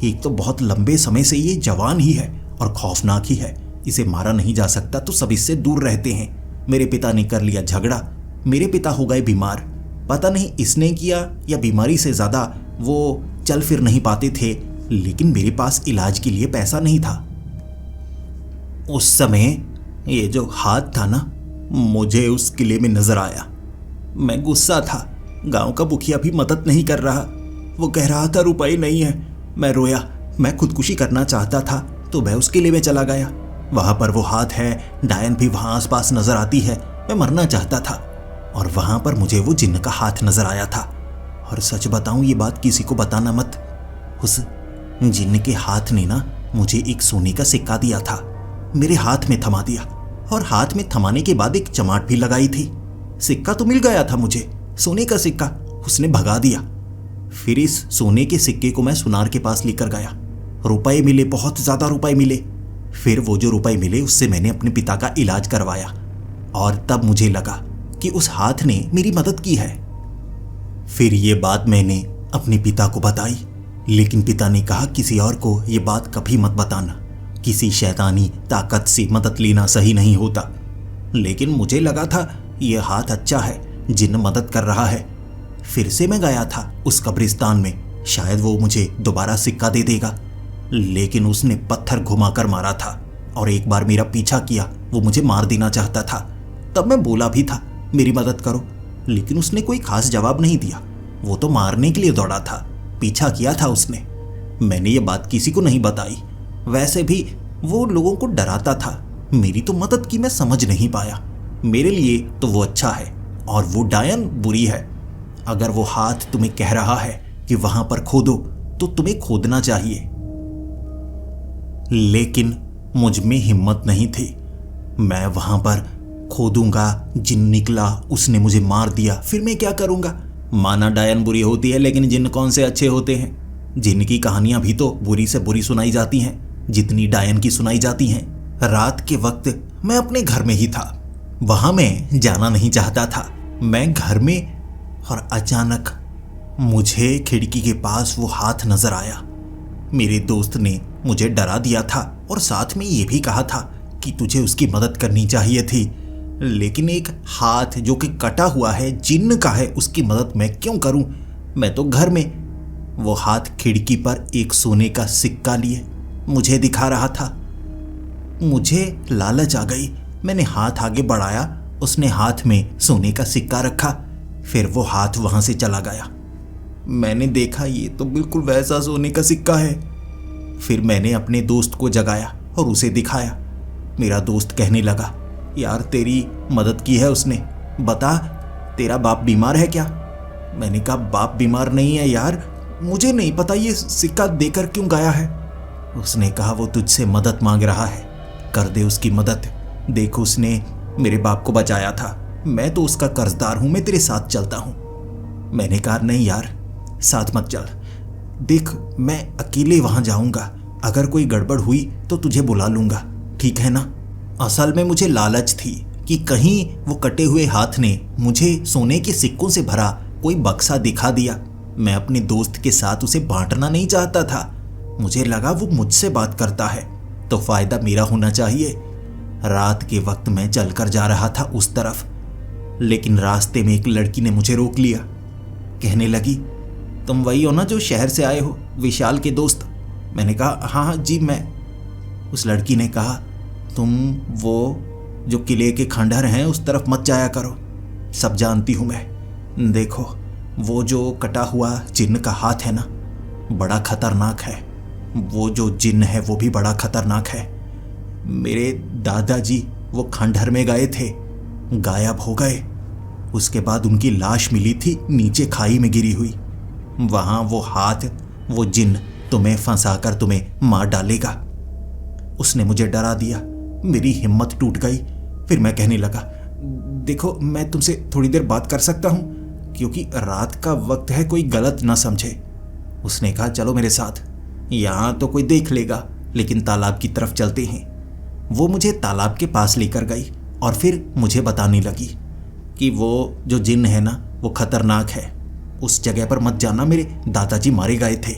एक तो बहुत लंबे समय से ये जवान ही है और खौफनाक ही है, इसे मारा नहीं जा सकता, तो सब इससे दूर रहते हैं। मेरे पिता ने कर लिया झगड़ा, मेरे पिता हो गए बीमार। पता नहीं इसने किया या बीमारी से ज़्यादा वो चल फिर नहीं पाते थे, लेकिन मेरे पास इलाज के लिए पैसा नहीं था। उस समय ये जो हाथ था ना, मुझे उस किले में नजर आया। मैं गुस्सा था, गांव का मुखिया भी मदद नहीं कर रहा। वो कह रहा था रुपए नहीं है। मैं रोया, मैं खुदकुशी करना चाहता था, तो मैं उस किले में चला गया। वहां पर वो हाथ है, डायन भी वहां आसपास नजर आती है। मैं मरना चाहता था और वहां पर मुझे वो जिन्न का हाथ नजर आया था। और सच बताऊं, ये बात किसी को बताना मत। उस जिन्न के हाथ ने ना मुझे एक सोने का सिक्का दिया था, मेरे हाथ में थमा दिया, और हाथ में थमाने के बाद एक चमाट भी लगाई थी। सिक्का तो मिल गया था मुझे, सोने का सिक्का। उसने भगा दिया। फिर इस सोने के सिक्के को मैं सुनार के पास लेकर गया। रुपए मिले, बहुत ज्यादा रुपए मिले। फिर वो जो रुपए मिले उससे मैंने अपने पिता का इलाज करवाया, और तब मुझे लगा कि उस हाथ ने मेरी मदद की है। फिर ये बात मैंने अपने पिता को बताई, लेकिन पिता ने कहा किसी और को ये बात कभी मत बताना, किसी शैतानी ताकत से मदद लेना सही नहीं होता। लेकिन मुझे लगा था ये हाथ अच्छा है, जिन्न मदद कर रहा है। फिर से मैं गया था उस कब्रिस्तान में, शायद वो मुझे दोबारा सिक्का दे देगा, लेकिन उसने पत्थर घुमाकर मारा था और एक बार मेरा पीछा किया। वो मुझे मार देना चाहता था। तब मैं बोला भी था मेरी मदद करो, लेकिन उसने कोई खास जवाब नहीं दिया। वो तो मारने के लिए दौड़ा था, पीछा किया था उसने। मैंने ये बात किसी को नहीं बताई। वैसे भी वो लोगों को डराता था, मेरी तो मदद की मैं समझ नहीं पाया। मेरे लिए तो वो अच्छा है और वो डायन बुरी है। अगर वो हाथ तुम्हें कह रहा है कि वहां पर खोदो, तो तुम्हें खोदना चाहिए। लेकिन मुझ में हिम्मत नहीं थी। मैं वहां पर खोदूंगा, जिन निकला, उसने मुझे मार दिया, फिर मैं क्या करूंगा? माना डायन बुरी होती है, लेकिन जिन कौन से अच्छे होते हैं? जिन की कहानियां भी तो बुरी से बुरी सुनाई जाती हैं जितनी डायन की सुनाई जाती हैं। रात के वक्त मैं अपने घर में ही था, वहां मैं जाना नहीं चाहता था। मैं घर में, और अचानक मुझे खिड़की के पास वो हाथ नजर आया। मेरे दोस्त ने मुझे डरा दिया था और साथ में ये भी कहा था कि तुझे उसकी मदद करनी चाहिए थी, लेकिन एक हाथ जो कि कटा हुआ है, जिन्न का है, उसकी मदद मैं क्यों करूं? मैं तो घर में। वो हाथ खिड़की पर एक सोने का सिक्का लिए मुझे दिखा रहा था। मुझे लालच आ गई, मैंने हाथ आगे बढ़ाया, उसने हाथ में सोने का सिक्का रखा, फिर वो हाथ वहां से चला गया। मैंने देखा ये तो बिल्कुल वैसा सोने का सिक्का है। फिर मैंने अपने दोस्त को जगाया और उसे दिखाया। मेरा दोस्त कहने लगा, यार तेरी मदद की है उसने, बता तेरा बाप बीमार है क्या? मैंने कहा बाप बीमार नहीं है यार, मुझे नहीं पता ये सिक्का देकर क्यों गया है। उसने कहा वो तुझसे मदद मांग रहा है, कर दे उसकी मदद। देख उसने मेरे बाप को बचाया था, मैं तो उसका कर्जदार हूं, मैं तेरे साथ चलता हूं। मैंने कहा नहीं यार, साथ मत चल। देख मैं अकेले वहां जाऊंगा, अगर कोई गड़बड़ हुई तो तुझे बुला लूंगा, ठीक है ना? असल में मुझे लालच थी कि कहीं वो कटे हुए हाथ ने मुझे सोने के सिक्कों से भरा कोई बक्सा दिखा दिया। मैं अपने दोस्त के साथ उसे बांटना नहीं चाहता था। मुझे लगा वो मुझसे बात करता है तो फायदा मेरा होना चाहिए। रात के वक्त मैं चलकर जा रहा था उस तरफ, लेकिन रास्ते में एक लड़की ने मुझे रोक लिया। कहने लगी, तुम वही हो ना जो शहर से आए हो, विशाल के दोस्त? मैंने कहा हाँ हाँ जी मैं। उस लड़की ने कहा, तुम वो जो किले के खंडहर हैं उस तरफ मत जाया करो, सब जानती हूं मैं। देखो, वो जो कटा हुआ जिन्न का हाथ है ना, बड़ा खतरनाक है। वो जो जिन्न है वो भी बड़ा खतरनाक है। मेरे दादाजी वो खंडहर में गए थे, गायब हो गए। उसके बाद उनकी लाश मिली थी नीचे खाई में गिरी हुई। वहां वो हाथ, वो जिन्न तुम्हें फंसाकर तुम्हें मार डालेगा। उसने मुझे डरा दिया, मेरी हिम्मत टूट गई। फिर मैं कहने लगा, देखो मैं तुमसे थोड़ी देर बात कर सकता हूं, क्योंकि रात का वक्त है, कोई गलत ना समझे। उसने कहा, चलो मेरे साथ, यहां तो कोई देख लेगा, लेकिन तालाब की तरफ चलते हैं। वो मुझे तालाब के पास लेकर गई और फिर मुझे बताने लगी कि वो जो जिन्न है ना वो खतरनाक है, उस जगह पर मत जाना, मेरे दादाजी मारे गए थे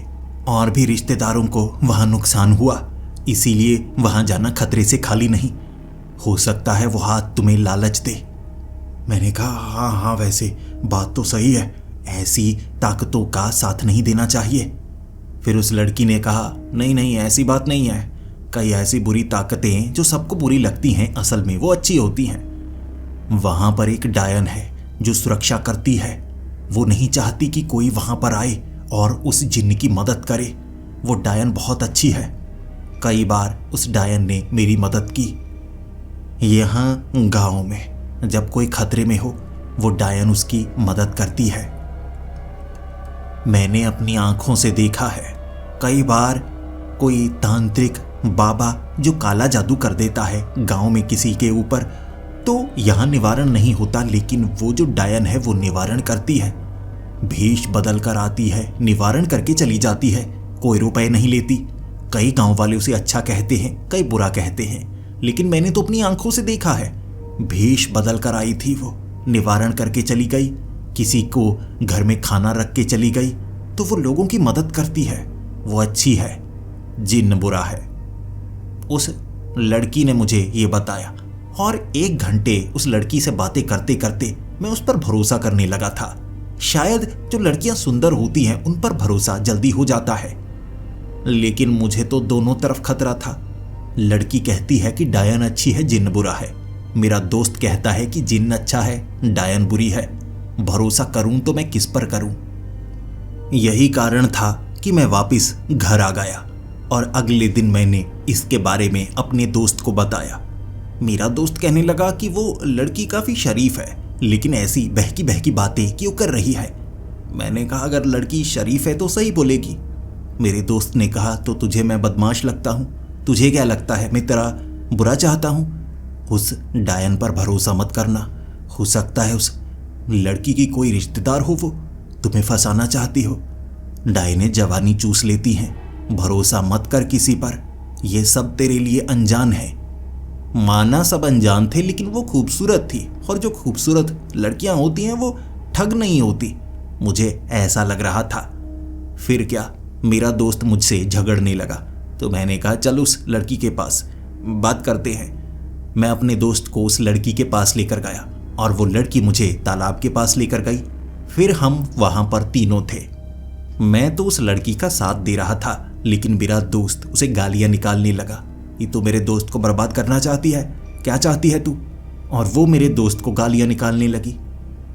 और भी रिश्तेदारों को वहां नुकसान हुआ, इसीलिए वहां जाना खतरे से खाली नहीं। हो सकता है वो हाथ तुम्हें लालच दे। मैंने कहा, हाँ वैसे बात तो सही है, ऐसी ताकतों का साथ नहीं देना चाहिए। फिर उस लड़की ने कहा, नहीं ऐसी बात नहीं है, कई ऐसी बुरी ताकतें जो सबको बुरी लगती हैं असल में वो अच्छी होती हैं। वहां पर एक डायन है जो सुरक्षा करती है, वो नहीं चाहती कि कोई वहां पर आए और उस जिन्न की मदद करे। वो डायन बहुत अच्छी है, कई बार उस डायन ने मेरी मदद की। यहाँ गांव में जब कोई खतरे में हो वो डायन उसकी मदद करती है। मैंने अपनी आंखों से देखा है, कई बार कोई तांत्रिक बाबा जो काला जादू कर देता है गांव में किसी के ऊपर, तो यहां निवारण नहीं होता, लेकिन वो जो डायन है वो निवारण करती है। भेष बदल कर आती है, निवारण करके चली जाती है, कोई रुपए नहीं लेती। कई गांव वाले उसे अच्छा कहते हैं, कई बुरा कहते हैं, लेकिन मैंने तो अपनी आंखों से देखा है। भेष बदल कर आई थी, वो निवारण करके चली गई, किसी को घर में खाना रख के चली गई, तो वो लोगों की मदद करती है, वो अच्छी है। जिन्न बुरा है। उस लड़की ने मुझे ये बताया और 1 घंटे उस लड़की से बातें करते करते मैं उस पर भरोसा करने लगा था। शायद जो लड़कियां सुंदर होती हैं उन पर भरोसा जल्दी हो जाता है, लेकिन मुझे तो दोनों तरफ खतरा था। लड़की कहती है कि डायन अच्छी है, जिन्न बुरा है। मेरा दोस्त कहता है कि जिन्न अच्छा है, डायन बुरी है। भरोसा करूं तो मैं किस पर करूं? यही कारण था कि मैं वापस घर आ गया और अगले दिन मैंने इसके बारे में अपने दोस्त को बताया। मेरा दोस्त कहने लगा कि वो लड़की काफी शरीफ है, लेकिन ऐसी बहकी बहकी बातें क्यों कर रही है। मैंने कहा, अगर लड़की शरीफ है तो सही बोलेगी। मेरे दोस्त ने कहा, तो तुझे मैं बदमाश लगता हूं? तुझे क्या लगता है मैं तेरा बुरा चाहता हूं? उस डायन पर भरोसा मत करना, हो सकता है उस लड़की की कोई रिश्तेदार हो, वो तुम्हें फंसाना चाहती हो। डायनें जवानी चूस लेती हैं, भरोसा मत कर किसी पर, ये सब तेरे लिए अनजान है। माना सब अनजान थे, लेकिन वो खूबसूरत थी, और जो खूबसूरत लड़कियां होती हैं वो ठग नहीं होती, मुझे ऐसा लग रहा था। फिर क्या, मेरा दोस्त मुझसे झगड़ने लगा, तो मैंने कहा, चल उस लड़की के पास बात करते हैं। मैं अपने दोस्त को उस लड़की के पास लेकर गया और वो लड़की मुझे तालाब के पास लेकर गई। फिर हम वहां पर तीनों थे। मैं तो उस लड़की का साथ दे रहा था, लेकिन मेरा दोस्त उसे गालियां निकालने लगा। ये तो मेरे दोस्त को बर्बाद करना चाहती है, क्या चाहती है तू? और वो मेरे दोस्त को गालियां निकालने लगी।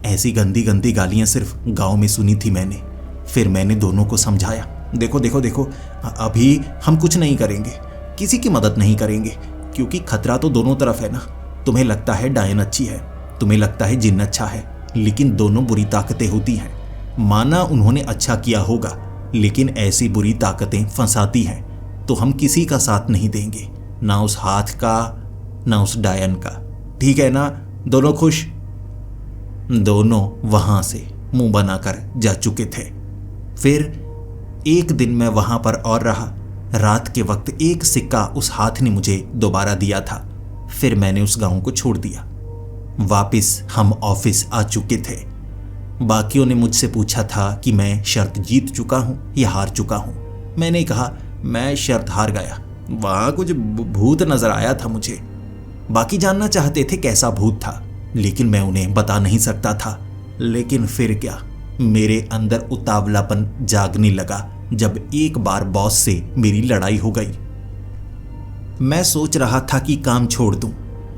ऐसी गंदी गंदी गालियां सिर्फ गांव में सुनी थी मैंने। फिर मैंने दोनों को समझाया, देखो देखो देखो, अभी हम कुछ नहीं करेंगे, किसी की मदद नहीं करेंगे, क्योंकि खतरा तो दोनों तरफ है ना। तुम्हें लगता है डायन अच्छी है, तुम्हें लगता है जिन्न अच्छा है, लेकिन दोनों बुरी ताकतें होती हैं। माना उन्होंने अच्छा किया होगा, लेकिन ऐसी बुरी ताकतें फंसाती हैं, तो हम किसी का साथ नहीं देंगे, ना उस हाथ का ना उस डायन का। ठीक है ना? दोनों खुश? दोनों वहां से मुंह बनाकर जा चुके थे। फिर एक दिन मैं वहां पर और रहा। रात के वक्त एक सिक्का उस हाथ ने मुझे दोबारा दिया था। फिर मैंने उस गांव को छोड़ दिया। वापिस हम ऑफिस आ चुके थे। बाकियों ने मुझसे पूछा था कि मैं शर्त जीत चुका हूं या हार चुका हूं। मैंने कहा, मैं शर्त हार गया, वहां कुछ भूत नजर आया था मुझे। बाकी जानना चाहते थे कैसा भूत था, लेकिन मैं उन्हें बता नहीं सकता था। लेकिन फिर क्या, मेरे अंदर उतावलापन जागने लगा जब एक बार बॉस से मेरी लड़ाई हो गई। मैं सोच रहा था कि काम छोड़ दूं,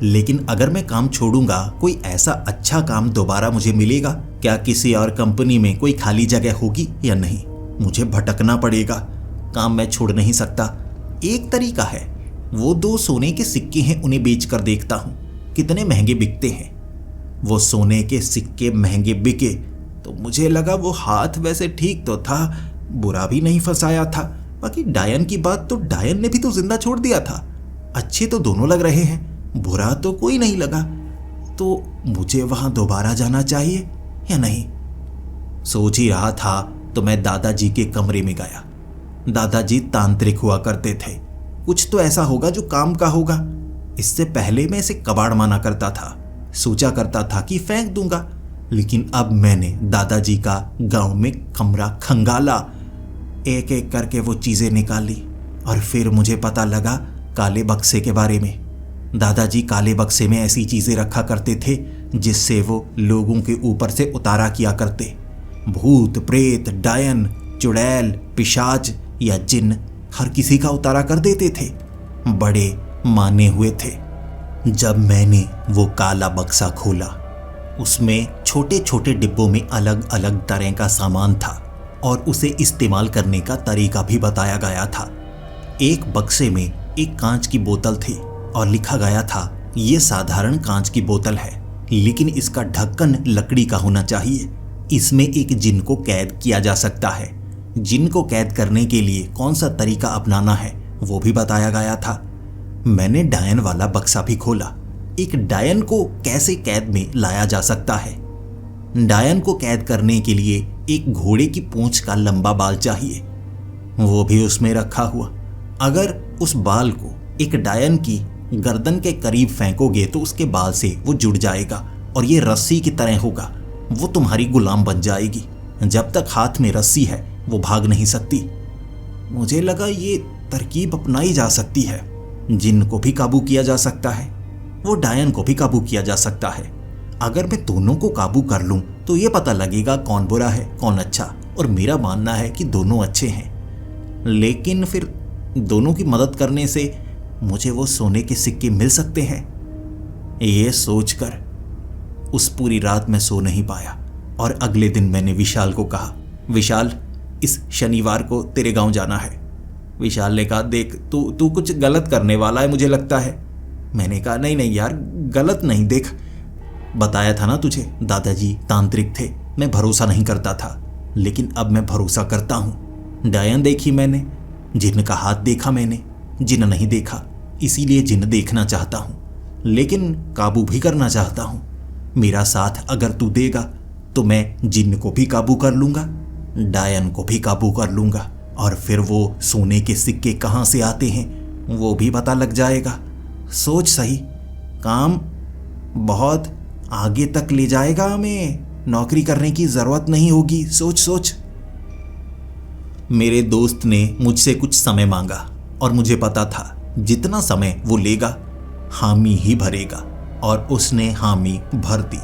लेकिन अगर मैं काम छोड़ूंगा, कोई ऐसा अच्छा काम दोबारा मुझे मिलेगा क्या? किसी और कंपनी में कोई खाली जगह होगी या नहीं? मुझे भटकना पड़ेगा, काम मैं छोड़ नहीं सकता। एक तरीका है, वो 2 सोने के सिक्के हैं, उन्हें बेचकर देखता हूं कितने महंगे बिकते हैं। वो सोने के सिक्के महंगे बिके तो मुझे लगा वो हाथ वैसे ठीक तो था, बुरा भी नहीं फंसाया था। बाकी डायन की बात, तो डायन ने भी तो जिंदा छोड़ दिया था। अच्छे तो दोनों लग रहे हैं, बुरा तो कोई नहीं लगा। तो मुझे वहां दोबारा जाना चाहिए या नहीं? सोच ही रहा था तो मैं दादाजी के कमरे में गया। दादाजी तांत्रिक हुआ करते थे, कुछ तो ऐसा होगा जो काम का होगा। इससे पहले मैं इसे कबाड़ माना करता था, सोचा करता था कि फेंक दूंगा, लेकिन अब मैंने दादाजी का गांव में कमरा खंगाला, एक एक करके वो चीजें निकाली और फिर मुझे पता लगा काले बक्से के बारे में। दादाजी काले बक्से में ऐसी चीजें रखा करते थे जिससे वो लोगों के ऊपर से उतारा किया करते। भूत, प्रेत, डायन, चुड़ैल, पिशाच या जिन्न, हर किसी का उतारा कर देते थे। बड़े माने हुए थे। जब मैंने वो काला बक्सा खोला, उसमें छोटे छोटे डिब्बों में अलग अलग तरह का सामान था और उसे इस्तेमाल करने का तरीका भी बताया गया था। एक बक्से में एक कांच की बोतल थी और लिखा गया था, ये साधारण कांच की बोतल है, लेकिन इसका ढक्कन लकड़ी का होना चाहिए। इसमें एक जिन्न को कैद किया जा सकता है। जिन्न को कैद करने के लिए कौन सा तरीका अपनाना है वो भी बताया गया था। मैंने डायन वाला बक्सा भी खोला। एक डायन को कैसे कैद में लाया जा सकता है? डायन को कैद करने के लिए एक घोड़े की पूंछ का लंबा बाल चाहिए, वो भी उसमें रखा हुआ। अगर उस बाल को एक डायन की गर्दन के करीब फेंकोगे तो उसके बाल से वो जुड़ जाएगा और ये रस्सी की तरह होगा, वो तुम्हारी गुलाम बन जाएगी। जब तक हाथ में रस्सी है वो भाग नहीं सकती। मुझे लगा ये तरकीब अपनाई जा सकती है, जिन्न को भी काबू किया जा सकता है, वो डायन को भी काबू किया जा सकता है। अगर मैं दोनों को काबू कर लूं तो ये पता लगेगा कौन बुरा है कौन अच्छा, और मेरा मानना है कि दोनों अच्छे हैं। लेकिन फिर दोनों की मदद करने से मुझे वो सोने के सिक्के मिल सकते हैं। ये सोचकर उस पूरी रात मैं सो नहीं पाया और अगले दिन मैंने विशाल को कहा, विशाल इस शनिवार को तेरे गांव जाना है। विशाल ने कहा, देख तू कुछ गलत करने वाला है मुझे लगता है। मैंने कहा, नहीं यार, गलत नहीं, देख बताया था ना तुझे, दादाजी तांत्रिक थे, मैं भरोसा नहीं करता था, लेकिन अब मैं भरोसा करता हूँ। डायन देखी मैंने, जिन्न का हाथ देखा मैंने, जिन्न नहीं देखा, इसीलिए जिन्न देखना चाहता हूँ, लेकिन काबू भी करना चाहता हूँ। मेरा साथ अगर तू देगा तो मैं जिन्न को भी काबू कर लूँगा, डायन को भी काबू कर लूँगा, और फिर वो सोने के सिक्के कहाँ से आते हैं वो भी पता लग जाएगा। सोच सही, काम बहुत आगे तक ले जाएगा हमें, नौकरी करने की ज़रूरत नहीं होगी। सोच। मेरे दोस्त ने मुझसे कुछ समय मांगा और मुझे पता था जितना समय वो लेगा हामी ही भरेगा, और उसने हामी भर दी।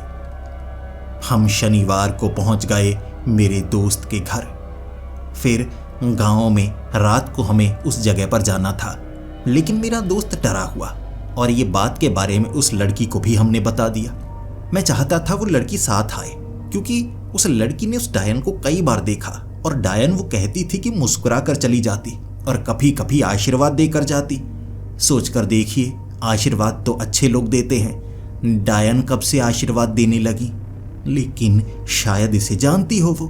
हम शनिवार को पहुंच गए मेरे दोस्त के घर। फिर गांव में रात को हमें उस जगह पर जाना था, लेकिन मेरा दोस्त डरा हुआ, और ये बात के बारे में उस लड़की को भी हमने बता दिया। मैं चाहता था वो लड़की साथ आए, क्योंकि उस लड़की ने उस डायन को कई बार देखा, और डायन वो कहती थी कि मुस्कुरा कर चली जाती और कभी कभी आशीर्वाद देकर जाती। सोचकर देखिए, आशीर्वाद तो अच्छे लोग देते हैं, डायन कब से आशीर्वाद देने लगी? लेकिन शायद इसे जानती हो वो,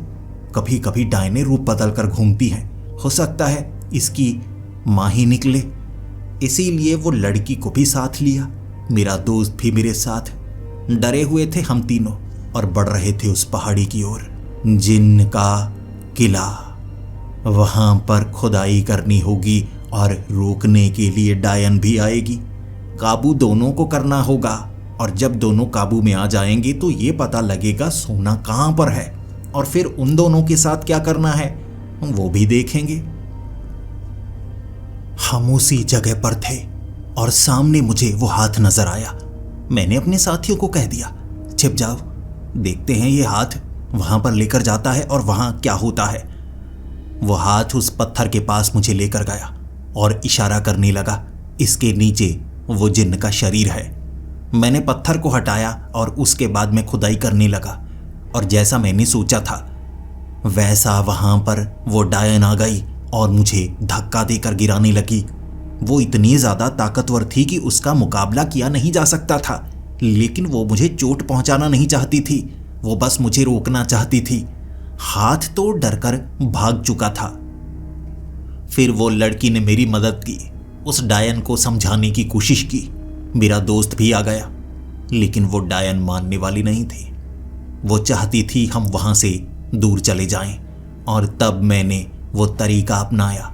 कभी कभी डायने रूप बदल कर घूमती हैं, हो सकता है इसकी माँ ही निकले। इसीलिए वो लड़की को भी साथ लिया, मेरा दोस्त भी मेरे साथ। डरे हुए थे हम तीनों और बढ़ रहे थे उस पहाड़ी की ओर। जिन्न का किला, वहां पर खुदाई करनी होगी और रोकने के लिए डायन भी आएगी। काबू दोनों को करना होगा, और जब दोनों काबू में आ जाएंगे तो ये पता लगेगा सोना कहां पर है, और फिर उन दोनों के साथ क्या करना है वो भी देखेंगे। हम उसी जगह पर थे और सामने मुझे वो हाथ नजर आया। मैंने अपने साथियों को कह दिया, छिप जाओ, देखते हैं ये हाथ वहां पर लेकर जाता है और वहां क्या होता है। वो हाथ उस पत्थर के पास मुझे लेकर गया और इशारा करने लगा, इसके नीचे वो जिन्न का शरीर है। मैंने पत्थर को हटाया और उसके बाद मैं खुदाई करने लगा, और जैसा मैंने सोचा था वैसा वहां पर वो डायन आ गई और मुझे धक्का देकर गिराने लगी। वो इतनी ज्यादा ताकतवर थी कि उसका मुकाबला किया नहीं जा सकता था, लेकिन वो मुझे चोट पहुंचाना नहीं चाहती थी, वो बस मुझे रोकना चाहती थी। हाथ तो डरकर भाग चुका था। फिर वो लड़की ने मेरी मदद की, उस डायन को समझाने की कोशिश की। मेरा दोस्त भी आ गया, लेकिन वो डायन मानने वाली नहीं थी। वो चाहती थी हम वहां से दूर चले जाएं, और तब मैंने वो तरीका अपनाया।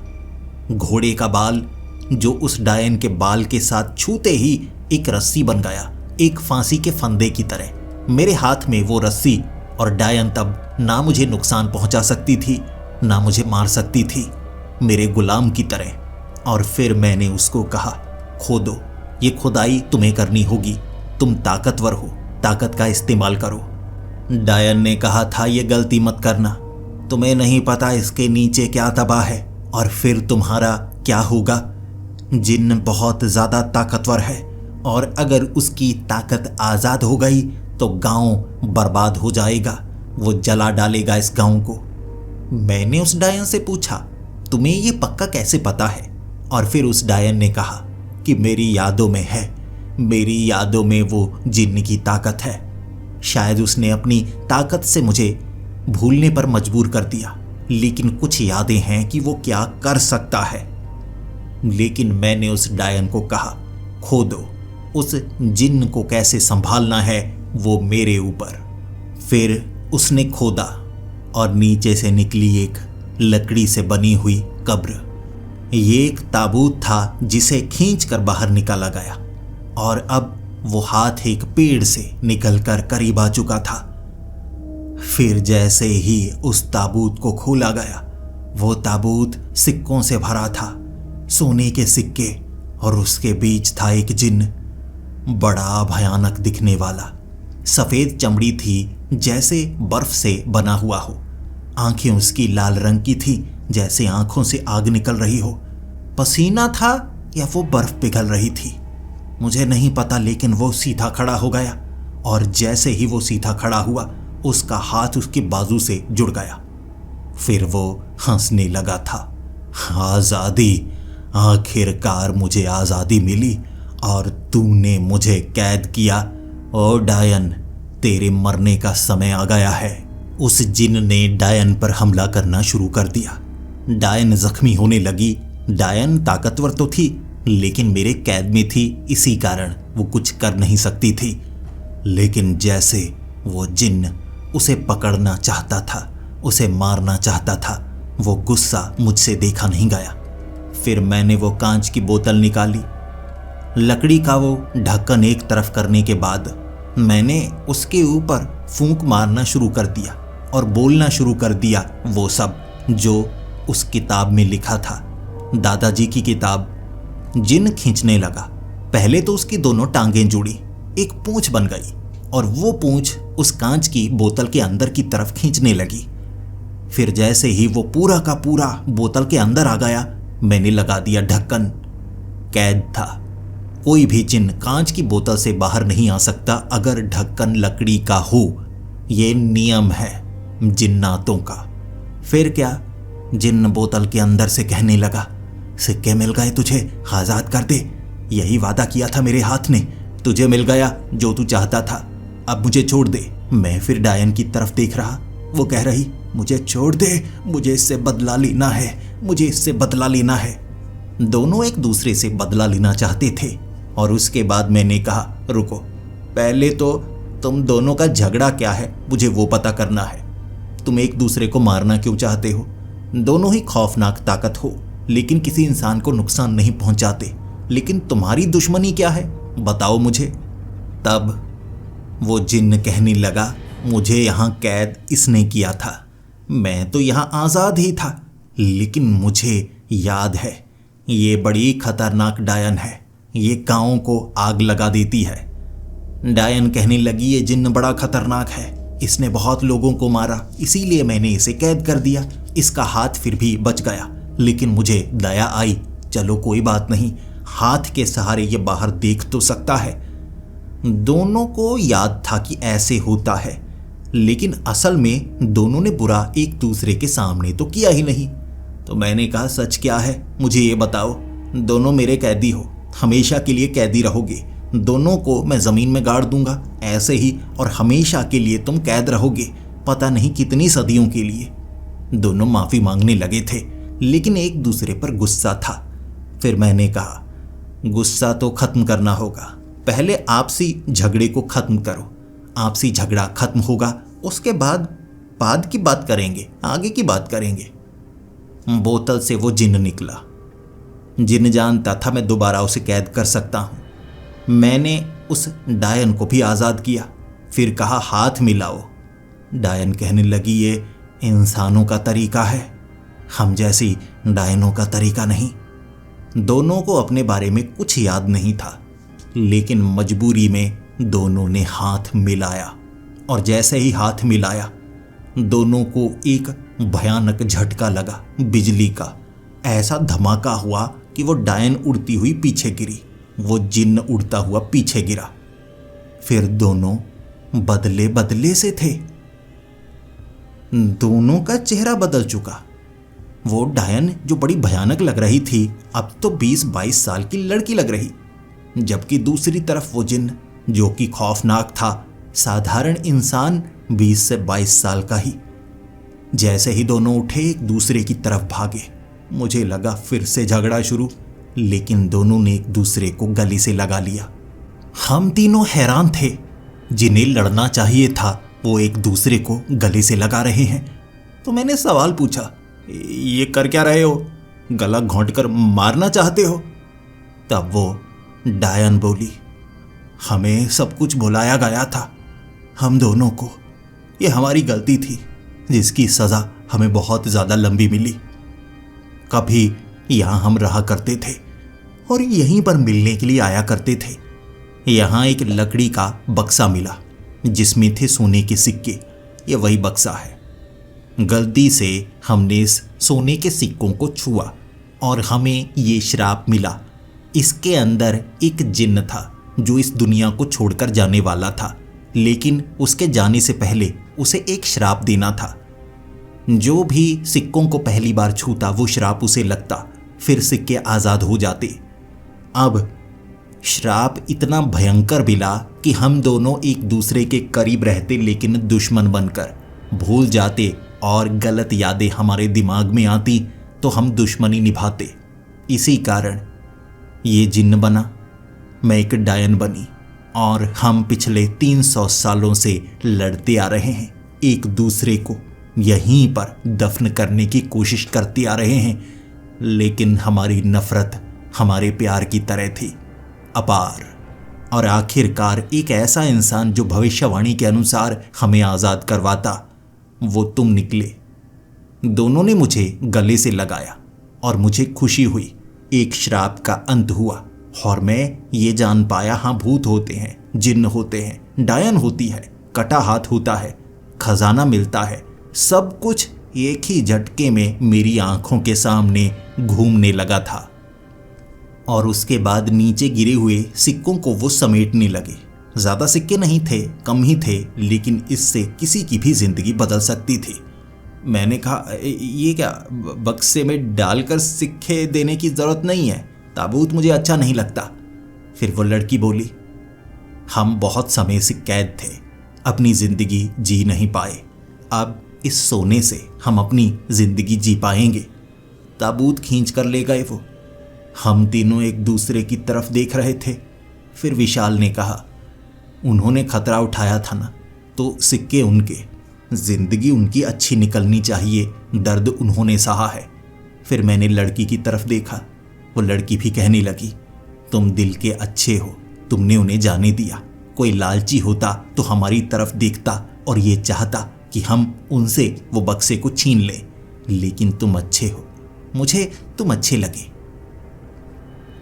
घोड़े का बाल जो उस डायन के बाल के साथ छूते ही एक रस्सी बन गया, एक फांसी के फंदे की तरह। मेरे हाथ में वो रस्सी, और डायन तब ना मुझे नुकसान पहुंचा सकती थी ना मुझे मार सकती थी, मेरे गुलाम की तरह। और फिर मैंने उसको कहा, खोदो, ये खुदाई तुम्हें करनी होगी, तुम ताकतवर हो, ताकत का इस्तेमाल करो। डायन ने कहा था, ये गलती मत करना, तुम्हें नहीं पता इसके नीचे क्या दबा है, और फिर तुम्हारा क्या होगा। जिन्न बहुत ज्यादा ताकतवर है, और अगर उसकी ताकत आजाद हो गई तो गांव बर्बाद हो जाएगा, वो जला डालेगा इस गांव को। मैंने उस डायन से पूछा, तुम्हें ये पक्का कैसे पता है? और फिर उस डायन ने कहा कि मेरी यादों में है, मेरी यादों में वो जिन्न की ताकत है। शायद उसने अपनी ताकत से मुझे भूलने पर मजबूर कर दिया, लेकिन कुछ यादें हैं कि वो क्या कर सकता है। लेकिन मैंने उस डायन को कहा, खोदो, उस जिन्न को कैसे संभालना है वो मेरे ऊपर। फिर उसने खोदा और नीचे से निकली एक लकड़ी से बनी हुई कब्र। ये एक ताबूत था जिसे खींचकर बाहर निकाला गया, और अब वो हाथ एक पेड़ से निकलकर करीब आ चुका था। फिर जैसे ही उस ताबूत को खोला गया, वो ताबूत सिक्कों से भरा था, सोने के सिक्के, और उसके बीच था एक जिन्न, बड़ा भयानक दिखने वाला। सफेद चमड़ी थी जैसे बर्फ से बना हुआ हो, आंखें उसकी लाल रंग की थी जैसे आंखों से आग निकल रही हो। पसीना था या वो बर्फ पिघल रही थी, मुझे नहीं पता, लेकिन वो सीधा खड़ा हो गया, और जैसे ही वो सीधा खड़ा हुआ उसका हाथ उसकी बाजू से जुड़ गया। फिर वो हंसने लगा था। आजादी, आखिरकार मुझे आजादी मिली, और तूने मुझे कैद किया। ओ डायन, तेरे मरने का समय आ गया है। उस जिन्न ने डायन पर हमला करना शुरू कर दिया। डायन जख्मी होने लगी। डायन ताकतवर तो थी, लेकिन मेरे कैद में थी, इसी कारण वो कुछ कर नहीं सकती थी। लेकिन जैसे वो जिन्न उसे पकड़ना चाहता था, उसे मारना चाहता था, वो गुस्सा मुझसे देखा नहीं गया। फिर मैंने वो कांच की बोतल निकाली। लकड़ी का वो ढक्कन एक तरफ करने के बाद मैंने उसके ऊपर फूंक मारना शुरू कर दिया और बोलना शुरू कर दिया वो सब जो उस किताब में लिखा था, दादाजी की किताब। जिन्न खींचने लगा। पहले तो उसकी दोनों टांगें जुड़ी, एक पूंछ बन गई, और वो पूंछ उस कांच की बोतल के अंदर की तरफ खींचने लगी। फिर जैसे ही वो पूरा का पूरा बोतल के अंदर आ गया, मैंने लगा दिया ढक्कन। कैद था। कोई भी जिन्न कांच की बोतल से बाहर नहीं आ सकता अगर ढक्कन लकड़ी का हो। ये नियम है जिन्नातों का। फिर क्या, जिन्न बोतल के अंदर से कहने लगा, सिक्के मिल गए तुझे, आजाद कर दे। यही वादा किया था मेरे हाथ ने, तुझे मिल गया जो तू चाहता था, अब मुझे छोड़ दे। मैं फिर डायन की तरफ देख रहा। वो कह रही, मुझे छोड़ दे, मुझे इससे बदला लेना है, मुझे इससे बदला लेना है। दोनों एक दूसरे से बदला लेना चाहते थे। और उसके बाद मैंने कहा, रुको, पहले तो तुम दोनों का झगड़ा क्या है मुझे वो पता करना है। तुम एक दूसरे को मारना क्यों चाहते हो? दोनों ही खौफनाक ताकत हो, लेकिन किसी इंसान को नुकसान नहीं पहुंचाते। लेकिन तुम्हारी दुश्मनी क्या है, बताओ मुझे। तब वो जिन्न कहने लगा, मुझे यहाँ कैद इसने किया था, मैं तो यहाँ आज़ाद ही था, लेकिन मुझे याद है ये बड़ी खतरनाक डायन है, ये गाँव को आग लगा देती है। डायन कहने लगी, ये जिन्न बड़ा खतरनाक है, इसने बहुत लोगों को मारा, इसीलिए मैंने इसे कैद कर दिया। इसका हाथ फिर भी बच गया, लेकिन मुझे दया आई, चलो कोई बात नहीं, हाथ के सहारे ये बाहर देख तो सकता है। दोनों को याद था कि ऐसे होता है, लेकिन असल में दोनों ने बुरा एक दूसरे के सामने तो किया ही नहीं। तो मैंने कहा, सच क्या है, मुझे ये बताओ। दोनों मेरे कैदी हो, हमेशा के लिए कैदी रहोगे। दोनों को मैं ज़मीन में गाड़ दूंगा ऐसे ही, और हमेशा के लिए तुम कैद रहोगे, पता नहीं कितनी सदियों के लिए। दोनों माफ़ी मांगने लगे थे, लेकिन एक दूसरे पर गुस्सा था। फिर मैंने कहा, गुस्सा तो खत्म करना होगा, पहले आपसी झगड़े को खत्म करो। आपसी झगड़ा खत्म होगा, उसके बाद की बात करेंगे, आगे की बात करेंगे। बोतल से वो जिन्न निकला। जिन्न जानता था मैं दोबारा उसे कैद कर सकता हूं। मैंने उस डायन को भी आज़ाद किया। फिर कहा, हाथ मिलाओ। डायन कहने लगी, ये इंसानों का तरीका है, हम जैसी डायनों का तरीका नहीं। दोनों को अपने बारे में कुछ याद नहीं था, लेकिन मजबूरी में दोनों ने हाथ मिलाया। और जैसे ही हाथ मिलाया, दोनों को एक भयानक झटका लगा, बिजली का। ऐसा धमाका हुआ कि वो डायन उड़ती हुई पीछे गिरी, वो जिन्न उड़ता हुआ पीछे गिरा। फिर दोनों बदले बदले से थे। दोनों का चेहरा बदल चुका। वो डायन जो बड़ी भयानक लग रही थी, अब तो 20-22 साल की लड़की लग रही, जबकि दूसरी तरफ वो जिन्न जो कि खौफनाक था, साधारण इंसान 20 से 22 साल का ही। जैसे ही दोनों उठे, एक दूसरे की तरफ भागे। मुझे लगा फिर से झगड़ा शुरू, लेकिन दोनों ने एक दूसरे को गले से लगा लिया। हम तीनों हैरान थे। जिन्हें लड़ना चाहिए था वो एक दूसरे को गले से लगा रहे हैं। तो मैंने सवाल पूछा, ये कर क्या रहे हो? गला घोंट कर मारना चाहते हो? तब वो डायन बोली, हमें सब कुछ बुलाया गया था, हम दोनों को। ये हमारी गलती थी, जिसकी सज़ा हमें बहुत ज़्यादा लंबी मिली। कभी यहाँ हम रहा करते थे और यहीं पर मिलने के लिए आया करते थे। यहाँ एक लकड़ी का बक्सा मिला जिसमें थे सोने के सिक्के। ये वही बक्सा है। गलती से हमने इस सोने के सिक्कों को छुआ और हमें ये श्राप मिला। इसके अंदर एक जिन्न था जो इस दुनिया को छोड़कर जाने वाला था, लेकिन उसके जाने से पहले उसे एक श्राप देना था। जो भी सिक्कों को पहली बार छूता वो श्राप उसे लगता, फिर सिक्के आज़ाद हो जाते। अब श्राप इतना भयंकर मिला कि हम दोनों एक दूसरे के करीब रहते, लेकिन दुश्मन बनकर भूल जाते, और गलत यादें हमारे दिमाग में आती तो हम दुश्मनी निभाते। इसी कारण ये जिन्न बना, मैं एक डायन बनी, और हम पिछले 300 सालों से लड़ते आ रहे हैं, एक दूसरे को यहीं पर दफन करने की कोशिश करते आ रहे हैं। लेकिन हमारी नफरत हमारे प्यार की तरह थी, अपार। और आखिरकार एक ऐसा इंसान जो भविष्यवाणी के अनुसार हमें आज़ाद करवाता, वो तुम निकले। दोनों ने मुझे गले से लगाया और मुझे खुशी हुई। एक श्राप का अंत हुआ और मैं ये जान पाया, हाँ, भूत होते हैं, जिन्न होते हैं, डायन होती है, कटा हाथ होता है, खजाना मिलता है। सब कुछ एक ही झटके में मेरी आंखों के सामने घूमने लगा था। और उसके बाद नीचे गिरे हुए सिक्कों को वो समेटने लगे। ज़्यादा सिक्के नहीं थे, कम ही थे, लेकिन इससे किसी की भी जिंदगी बदल सकती थी। मैंने कहा, ये क्या, बक्से में डालकर सिक्के देने की ज़रूरत नहीं है, ताबूत मुझे अच्छा नहीं लगता। फिर वो लड़की बोली, हम बहुत समय से कैद थे, अपनी ज़िंदगी जी नहीं पाए, अब इस सोने से हम अपनी ज़िंदगी जी पाएंगे। ताबूत खींच कर ले गए वो। हम तीनों एक दूसरे की तरफ देख रहे थे। फिर विशाल ने कहा, उन्होंने खतरा उठाया था ना, तो सिक्के उनके, जिंदगी उनकी अच्छी निकलनी चाहिए, दर्द उन्होंने सहा है। फिर मैंने लड़की की तरफ देखा, वो लड़की भी कहने लगी, तुम दिल के अच्छे हो, तुमने उन्हें जाने दिया। कोई लालची होता तो हमारी तरफ देखता और ये चाहता कि हम उनसे वो बक्से को छीन लें, लेकिन तुम अच्छे हो, मुझे तुम अच्छे लगे।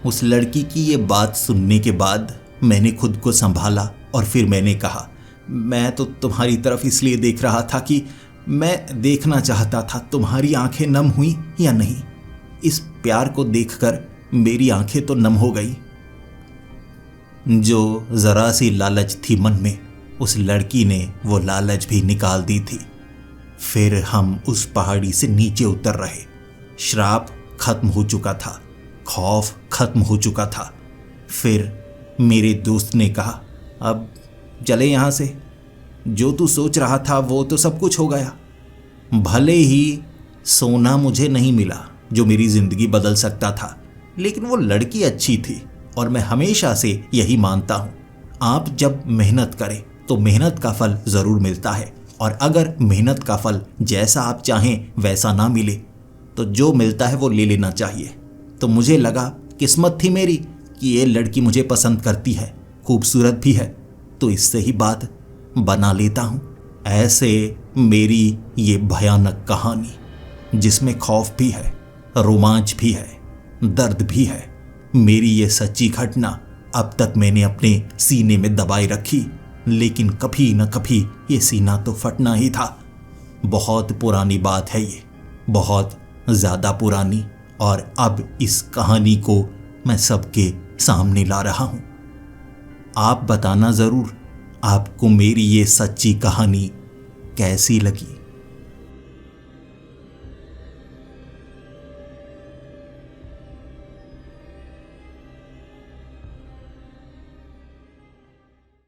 उस लड़की की ये बात सुनने के बाद मैंने खुद को संभाला और फिर मैंने कहा, मैं तो तुम्हारी तरफ इसलिए देख रहा था कि मैं देखना चाहता था तुम्हारी आंखें नम हुई या नहीं। इस प्यार को देखकर मेरी आंखें तो नम हो गई। जो जरा सी लालच थी मन में, उस लड़की ने वो लालच भी निकाल दी थी। फिर हम उस पहाड़ी से नीचे उतर रहे। श्राप खत्म हो चुका था, खौफ खत्म हो चुका था। फिर मेरे दोस्त ने कहा, अब चले यहाँ से, जो तू सोच रहा था वो तो सब कुछ हो गया। भले ही सोना मुझे नहीं मिला जो मेरी जिंदगी बदल सकता था, लेकिन वो लड़की अच्छी थी और मैं हमेशा से यही मानता हूँ, आप जब मेहनत करें तो मेहनत का फल ज़रूर मिलता है, और अगर मेहनत का फल जैसा आप चाहें वैसा ना मिले तो जो मिलता है वो ले लेना चाहिए। तो मुझे लगा किस्मत थी मेरी कि ये लड़की मुझे पसंद करती है, खूबसूरत भी है, तो इससे ही बात बना लेता हूँ। ऐसे मेरी ये भयानक कहानी जिसमें खौफ भी है, रोमांच भी है, दर्द भी है, मेरी ये सच्ची घटना अब तक मैंने अपने सीने में दबाए रखी, लेकिन कभी न कभी ये सीना तो फटना ही था। बहुत पुरानी बात है ये, बहुत ज़्यादा पुरानी, और अब इस कहानी को मैं सबके सामने ला रहा हूँ। आप बताना ज़रूर आपको मेरी ये सच्ची कहानी कैसी लगी।